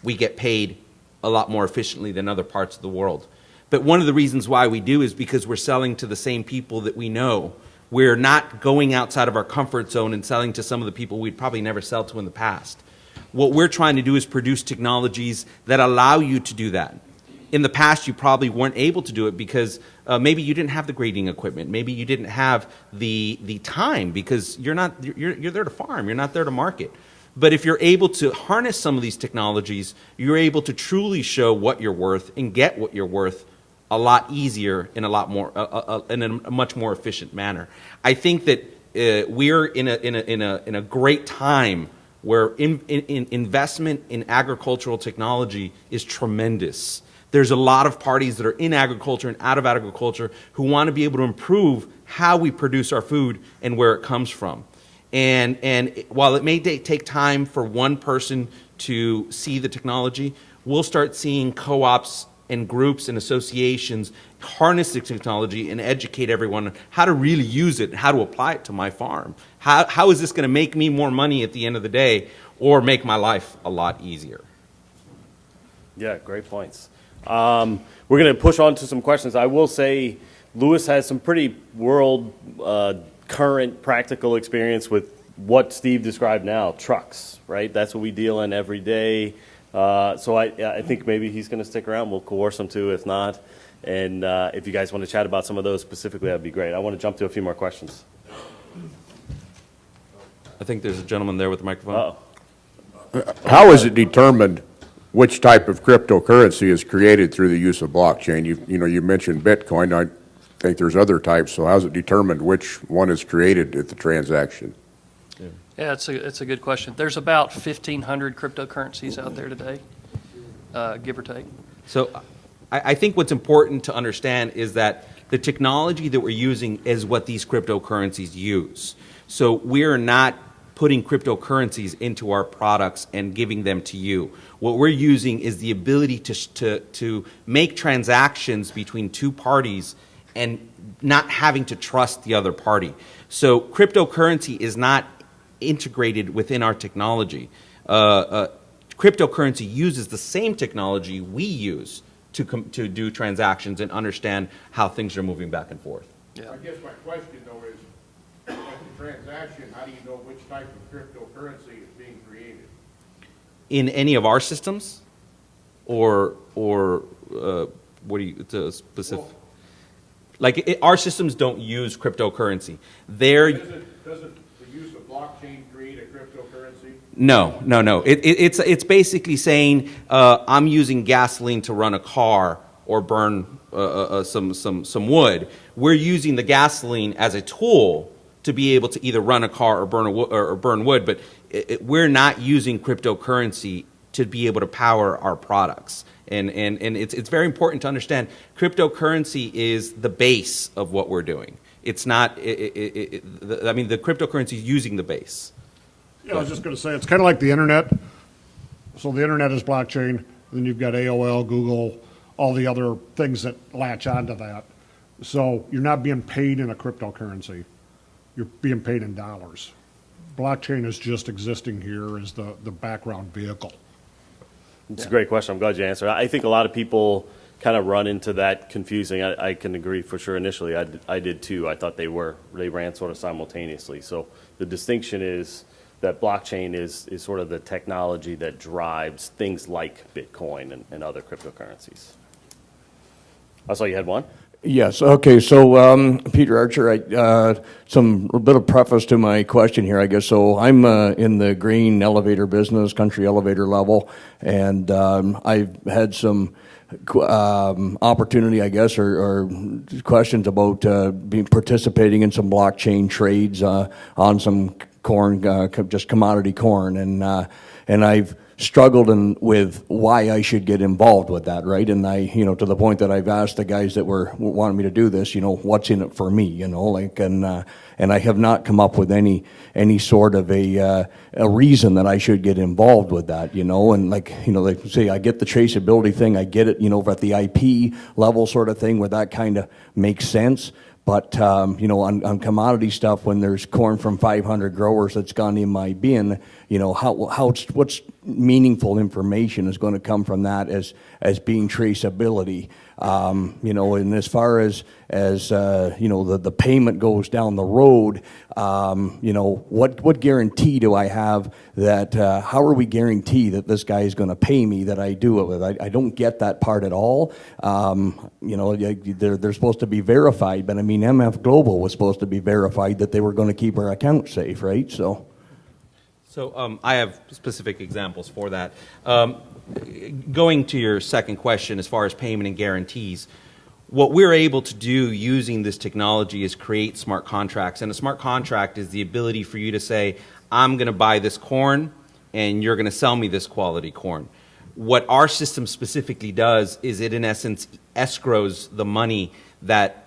we get paid a lot more efficiently than other parts of the world. But one of the reasons why we do is because we're selling to the same people that we know. We're not going outside of our comfort zone and selling to some of the people we'd probably never sell to in the past. What we're trying to do is produce technologies that allow you to do that. In the past, you probably weren't able to do it because maybe you didn't have the grading equipment. Maybe you didn't have the time because you're there to farm. You're not there to market. But if you're able to harness some of these technologies, you're able to truly show what you're worth and get what you're worth a lot easier in a lot more in a much more efficient manner. I think that we're in a great time where investment in agricultural technology is tremendous. There's a lot of parties that are in agriculture and out of agriculture who want to be able to improve how we produce our food and where it comes from. And while it may take time for one person to see the technology, we'll start seeing co-ops and groups and associations harness this technology and educate everyone on how to really use it and how to apply it to my farm. How is this going to make me more money at the end of the day or make my life a lot easier? Yeah, great points. We're going to push on to some questions. I will say Lewis has some pretty current practical experience with what Steve described now, trucks, right? That's what we deal in every day. So I think maybe he's going to stick around. We'll coerce him to, if not. And if you guys want to chat about some of those specifically, that'd be great. I want to jump to a few more questions. I think there's a gentleman there with the microphone. Uh-oh. How is it determined which type of cryptocurrency is created through the use of blockchain? You mentioned Bitcoin. I think there's other types. So how is it determined which one is created at the transaction? Yeah, it's a good question. There's about 1,500 cryptocurrencies out there today, give or take. So I think what's important to understand is that the technology that we're using is what these cryptocurrencies use. So we're not putting cryptocurrencies into our products and giving them to you. What we're using is the ability to make transactions between two parties and not having to trust the other party. So cryptocurrency is not integrated within our technology. Cryptocurrency uses the same technology we use to do transactions and understand how things are moving back and forth. Yeah. I guess my question, though, is, at the transaction, how do you know which type of cryptocurrency is being created? In any of our systems, or what do you, it's a specific? Our systems don't use cryptocurrency. Doesn't the use of blockchain create a cryptocurrency? No. It's basically saying I'm using gasoline to run a car or burn some wood. We're using the gasoline as a tool to be able to either run a car or burn wood, but we're not using cryptocurrency to be able to power our products. And it's very important to understand cryptocurrency is the base of what we're doing. It's not, the cryptocurrency is using the base. Yeah, I was just going to say, it's kind of like the internet. So the internet is blockchain, then you've got AOL, Google, all the other things that latch onto that. So you're not being paid in a cryptocurrency. You're being paid in dollars. Blockchain is just existing here as the background vehicle. It's a great question. I'm glad you answered. I think a lot of people kind of run into that confusing. I can agree for sure. Initially, I did too. I thought they ran sort of simultaneously. So the distinction is that blockchain is sort of the technology that drives things like Bitcoin and other cryptocurrencies. I saw you had one. Yes. Okay. So, Peter Archer, a bit of preface to my question here, I guess. So, I'm in the grain elevator business, country elevator level, and I've had some opportunity, I guess, or questions about participating in some blockchain trades on some corn, just commodity corn, and I've struggled with why I should get involved with that, right? And I, to the point that I've asked the guys that were wanting me to do this, what's in it for me, and I have not come up with any sort of a reason that I should get involved with that, and like say I get the traceability thing, I get it, at the IP level sort of thing where that kind of makes sense. But, on commodity stuff, when there's corn from 500 growers that's gone in my bin, what's meaningful information is going to come from that as being traceability? And as far as the payment goes down the road, what guarantee do I have that, how are we guarantee that this guy is going to pay me that I do it with? I don't get that part at all. They're supposed to be verified, but MF Global was supposed to be verified that they were going to keep our account safe, right? So I have specific examples for that. Going to your second question, as far as payment and guarantees, what we're able to do using this technology is create smart contracts. And a smart contract is the ability for you to say, I'm going to buy this corn, and you're going to sell me this quality corn. What our system specifically does is it, in essence, escrows the money that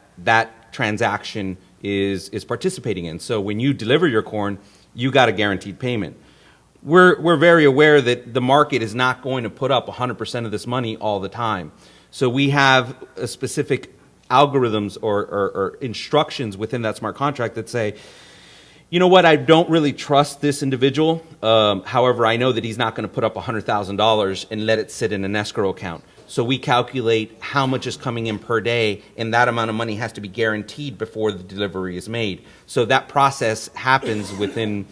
transaction is participating in. So when you deliver your corn, you got a guaranteed payment. we're very aware that the market is not going to put up 100% of this money all the time. So we have a specific algorithms or instructions within that smart contract that say, you know what, I don't really trust this individual. However, I know that he's not going to put up $100,000 and let it sit in an escrow account. So we calculate how much is coming in per day, and that amount of money has to be guaranteed before the delivery is made. So that process happens within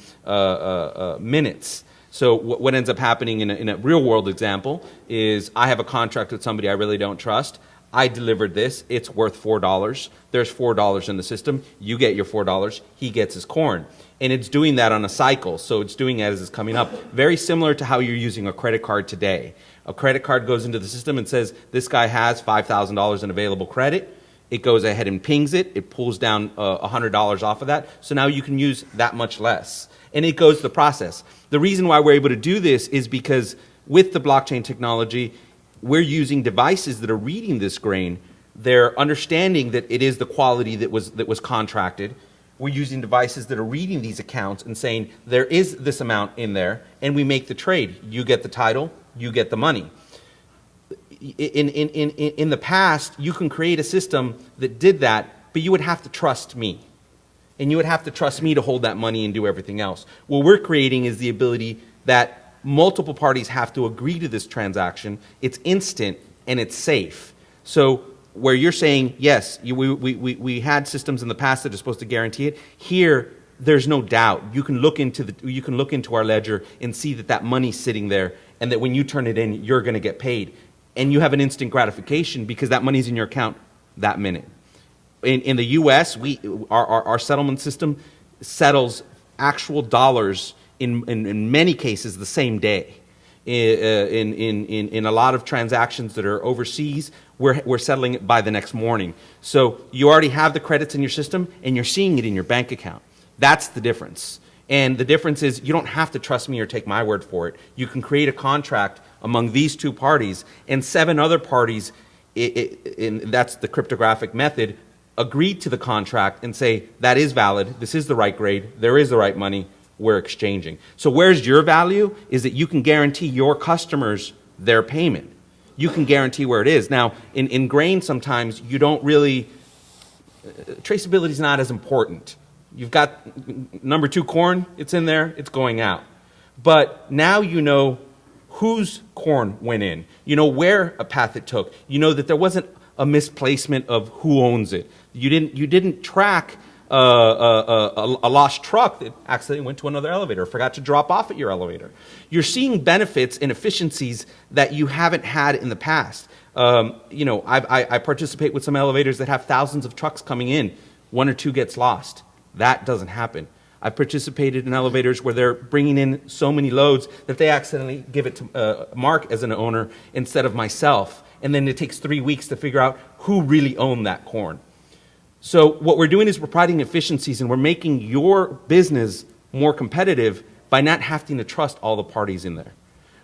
minutes. So what ends up happening in a real world example is I have a contract with somebody I really don't trust. I delivered this. It's worth $4. There's $4 in the system. You get your $4. He gets his corn. And it's doing that on a cycle. So it's doing that as it's coming up. Very similar to how you're using a credit card today. A credit card goes into the system and says, this guy has $5,000 in available credit. It goes ahead and pings it. It pulls down $100 off of that. So now you can use that much less. And it goes the process. The reason why we're able to do this is because with the blockchain technology, we're using devices that are reading this grain. They're understanding that it is the quality that was contracted. We're using devices that are reading these accounts and saying there is this amount in there, and we make the trade. You get the title, you get the money. In the past, you can create a system that did that, but you would have to trust me. And you would have to trust me to hold that money and do everything else. What we're creating is the ability that multiple parties have to agree to this transaction. It's instant and it's safe. So where you're saying, yes, we had systems in the past that are supposed to guarantee it, here there's no doubt. You can look into our ledger and see that that money's sitting there, and that when you turn it in, you're going to get paid. And you have an instant gratification because that money's in your account that minute. In the U.S., our settlement system settles actual dollars in many cases the same day. In a lot of transactions that are overseas, we're settling it by the next morning. So you already have the credits in your system, and you're seeing it in your bank account. That's the difference. And the difference is you don't have to trust me or take my word for it. You can create a contract among these two parties, and 7 other parties, and that's the cryptographic method, agree to the contract and say, that is valid, this is the right grade, there is the right money, we're exchanging. So where's your value is that you can guarantee your customers their payment. You can guarantee where it is. Now, in grain sometimes you don't really, traceability is not as important. You've got number 2 corn, it's in there, it's going out. But now you know whose corn went in. You know where a path it took. You know that there wasn't a misplacement of who owns it. You didn't track a lost truck that accidentally went to another elevator or forgot to drop off at your elevator. You're seeing benefits and efficiencies that you haven't had in the past. You know, I participate with some elevators that have thousands of trucks coming in. 1 or 2 gets lost. That doesn't happen. I've participated in elevators where they're bringing in so many loads that they accidentally give it to Mark as an owner instead of myself. And then it takes 3 weeks to figure out who really owned that corn. So what we're doing is we're providing efficiencies, and we're making your business more competitive by not having to trust all the parties in there.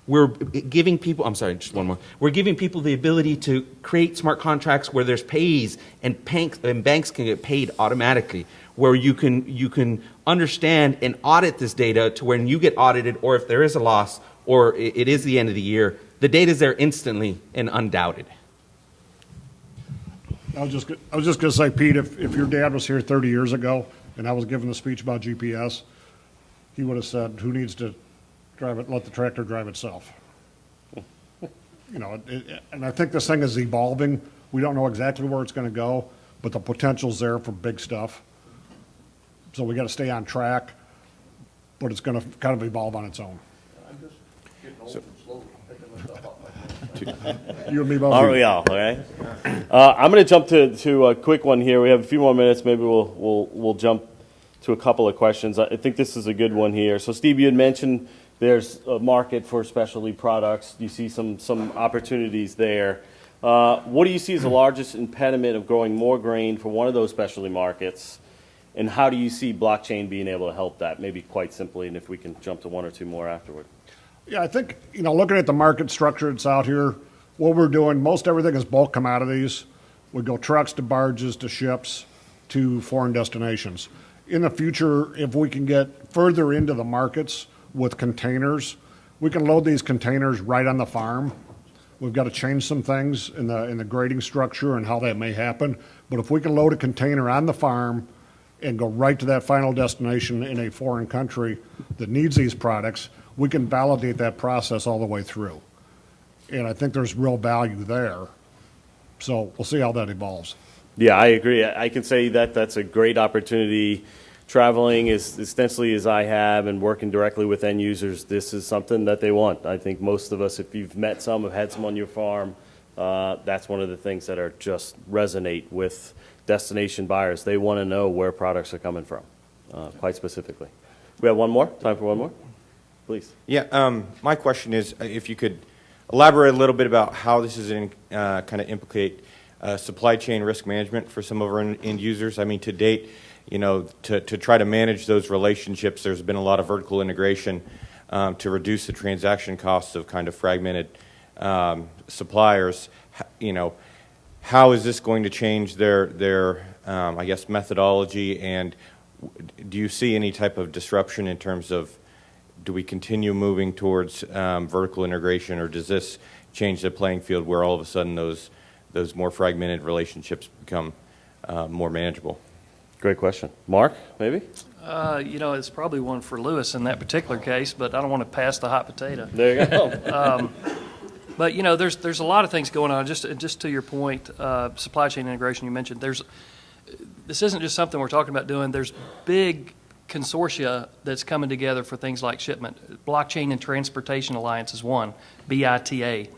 We're giving people, I'm sorry, just one more. We're giving people the ability to create smart contracts where there's pays and banks can get paid automatically, where you can understand and audit this data to when you get audited, or if there is a loss or it is the end of the year, the data's there instantly and undoubted. I was just going to say, Pete, if your dad was here 30 years ago and I was giving a speech about GPS, he would have said, who needs to drive it, let the tractor drive itself. You know, and I think this thing is evolving. We don't know exactly where it's going to go, but the potential's there for big stuff. So we got to stay on track, but it's going to kind of evolve on its own. I'm just getting old and slowly picking this stuff up. You and me both. Aren't we all? All right. I'm going to jump to a quick one here. We have a few more minutes. Maybe we'll jump to a couple of questions. I think this is a good one here. So, Steve, you had mentioned there's a market for specialty products. You see some opportunities there. What do you see as the largest impediment of growing more grain for one of those specialty markets? And how do you see blockchain being able to help that? Maybe quite simply, and if we can jump to 1 or 2 more afterward. Yeah, I think, you know, looking at the market structure that's out here, what we're doing, most everything is bulk commodities. We go trucks to barges to ships to foreign destinations. In the future, if we can get further into the markets, with containers. We can load these containers right on the farm. We've got to change some things in the grading structure and how that may happen. But if we can load a container on the farm and go right to that final destination in a foreign country that needs these products, we can validate that process all the way through. And I think there's real value there. So we'll see how that evolves. Yeah, I agree. I can say that that's a great opportunity. Traveling as extensively as I have and working directly with end users, this is something that they want. I think most of us, if you've met some, have had some on your farm, that's one of the things that are just resonate with destination buyers. They want to know where products are coming from, quite specifically. We have one more? Time for one more? Please. Yeah, my question is if you could elaborate a little bit about how this is kind of implicate supply chain risk management for some of our end users. I mean, to date, you know, to try to manage those relationships, there's been a lot of vertical integration to reduce the transaction costs of kind of fragmented suppliers. You know, how is this going to change their I guess, methodology, and do you see any type of disruption in terms of, do we continue moving towards vertical integration, or does this change the playing field where all of a sudden those more fragmented relationships become more manageable? Great question. Mark, maybe? You know, it's probably one for Lewis in that particular case, but I don't want to pass the hot potato. There you go. But you know, there's a lot of things going on. Just to your point, supply chain integration you mentioned. This isn't just something we're talking about doing. There's big consortia that's coming together for things like shipment. Blockchain and Transportation Alliance is one, BITA.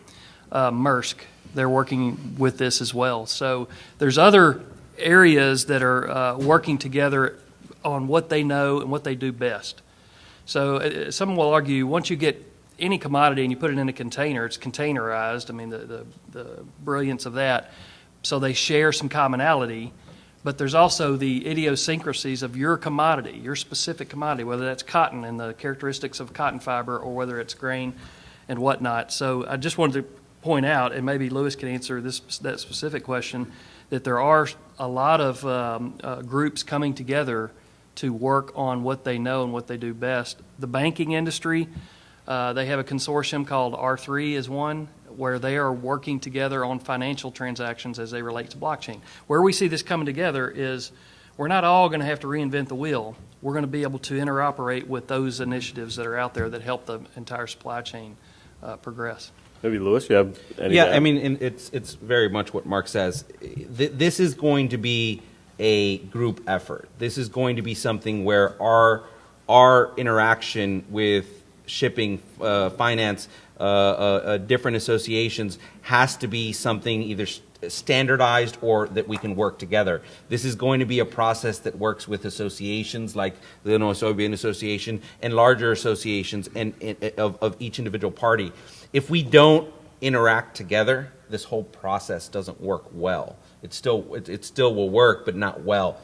Maersk, they're working with this as well. So there's other areas that are working together on what they know and what they do best. So some will argue once you get any commodity and you put it in a container, it's containerized. I mean, the brilliance of that. So they share some commonality, but there's also the idiosyncrasies of your commodity, your specific commodity, whether that's cotton and the characteristics of cotton fiber or whether it's grain and whatnot. So I just wanted to point out, and maybe Lewis can answer that specific question, that there are a lot of groups coming together to work on what they know and what they do best. The banking industry, they have a consortium called R3 is one, where they are working together on financial transactions as they relate to blockchain. Where we see this coming together is we're not all going to have to reinvent the wheel. We're going to be able to interoperate with those initiatives that are out there that help the entire supply chain progress. Maybe Lewis, you have any? Yeah, I mean, it's very much what Mark says. This is going to be a group effort. This is going to be something where our interaction with shipping, finance, different associations has to be something either standardized or that we can work together. This is going to be a process that works with associations like the Illinois Soybean Association and larger associations and of each individual party. If we don't interact together, this whole process doesn't work well. It still will work, but not well.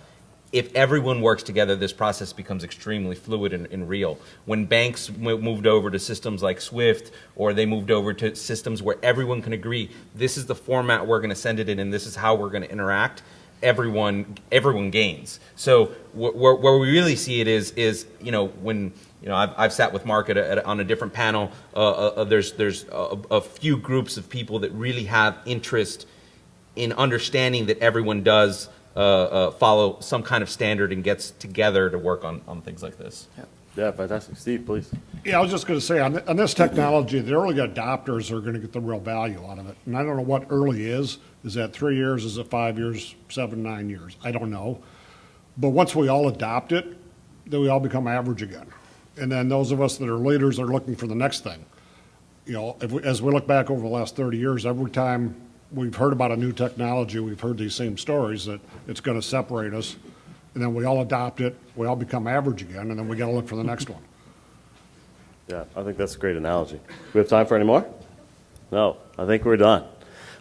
If everyone works together, this process becomes extremely fluid and real. When banks moved over to systems like SWIFT, or they moved over to systems where everyone can agree, this is the format we're going to send it in, and this is how we're going to interact, everyone gains. So where we really see it is when I've sat with Mark on a different panel. There's a few groups of people that really have interest in understanding that everyone does follow some kind of standard and gets together to work on things like this. Yeah, fantastic. Steve, please. Yeah, I was just going to say, on this technology, the early adopters are going to get the real value out of it. And I don't know what early is. Is that 3 years? Is it 5 years, 7, 9 years? I don't know. But once we all adopt it, then we all become average again. And then those of us that are leaders are looking for the next thing. As we look back over the last 30 years, every time we've heard about a new technology, we've heard these same stories that it's going to separate us, and then we all adopt it, we all become average again, and then we got to look for the next one. Yeah, I think that's a great analogy. Do we have time for any more? No, I think we're done.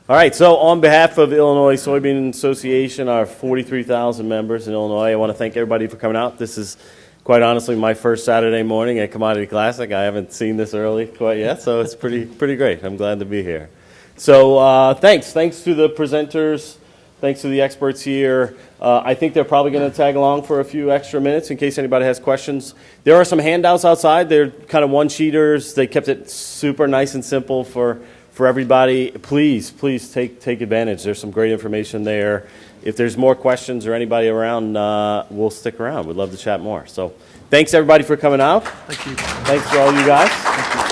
All right, so on behalf of Illinois Soybean Association, our 43,000 members in Illinois, I want to thank everybody for coming out. This is, quite honestly, my first Saturday morning at Commodity Classic. I haven't seen this early quite yet, so it's pretty great. I'm glad to be here. So thanks to the presenters Thanks to the experts here. I think they're probably going to tag along for a few extra minutes in case anybody has questions. There are some handouts outside. They're kind of one-sheeters. They kept it super nice and simple for everybody. Please take advantage. There's some great information there. If there's more questions or anybody around, we'll stick around. We'd love to chat more. So thanks, everybody, for coming out. Thank you. Thanks to all you guys.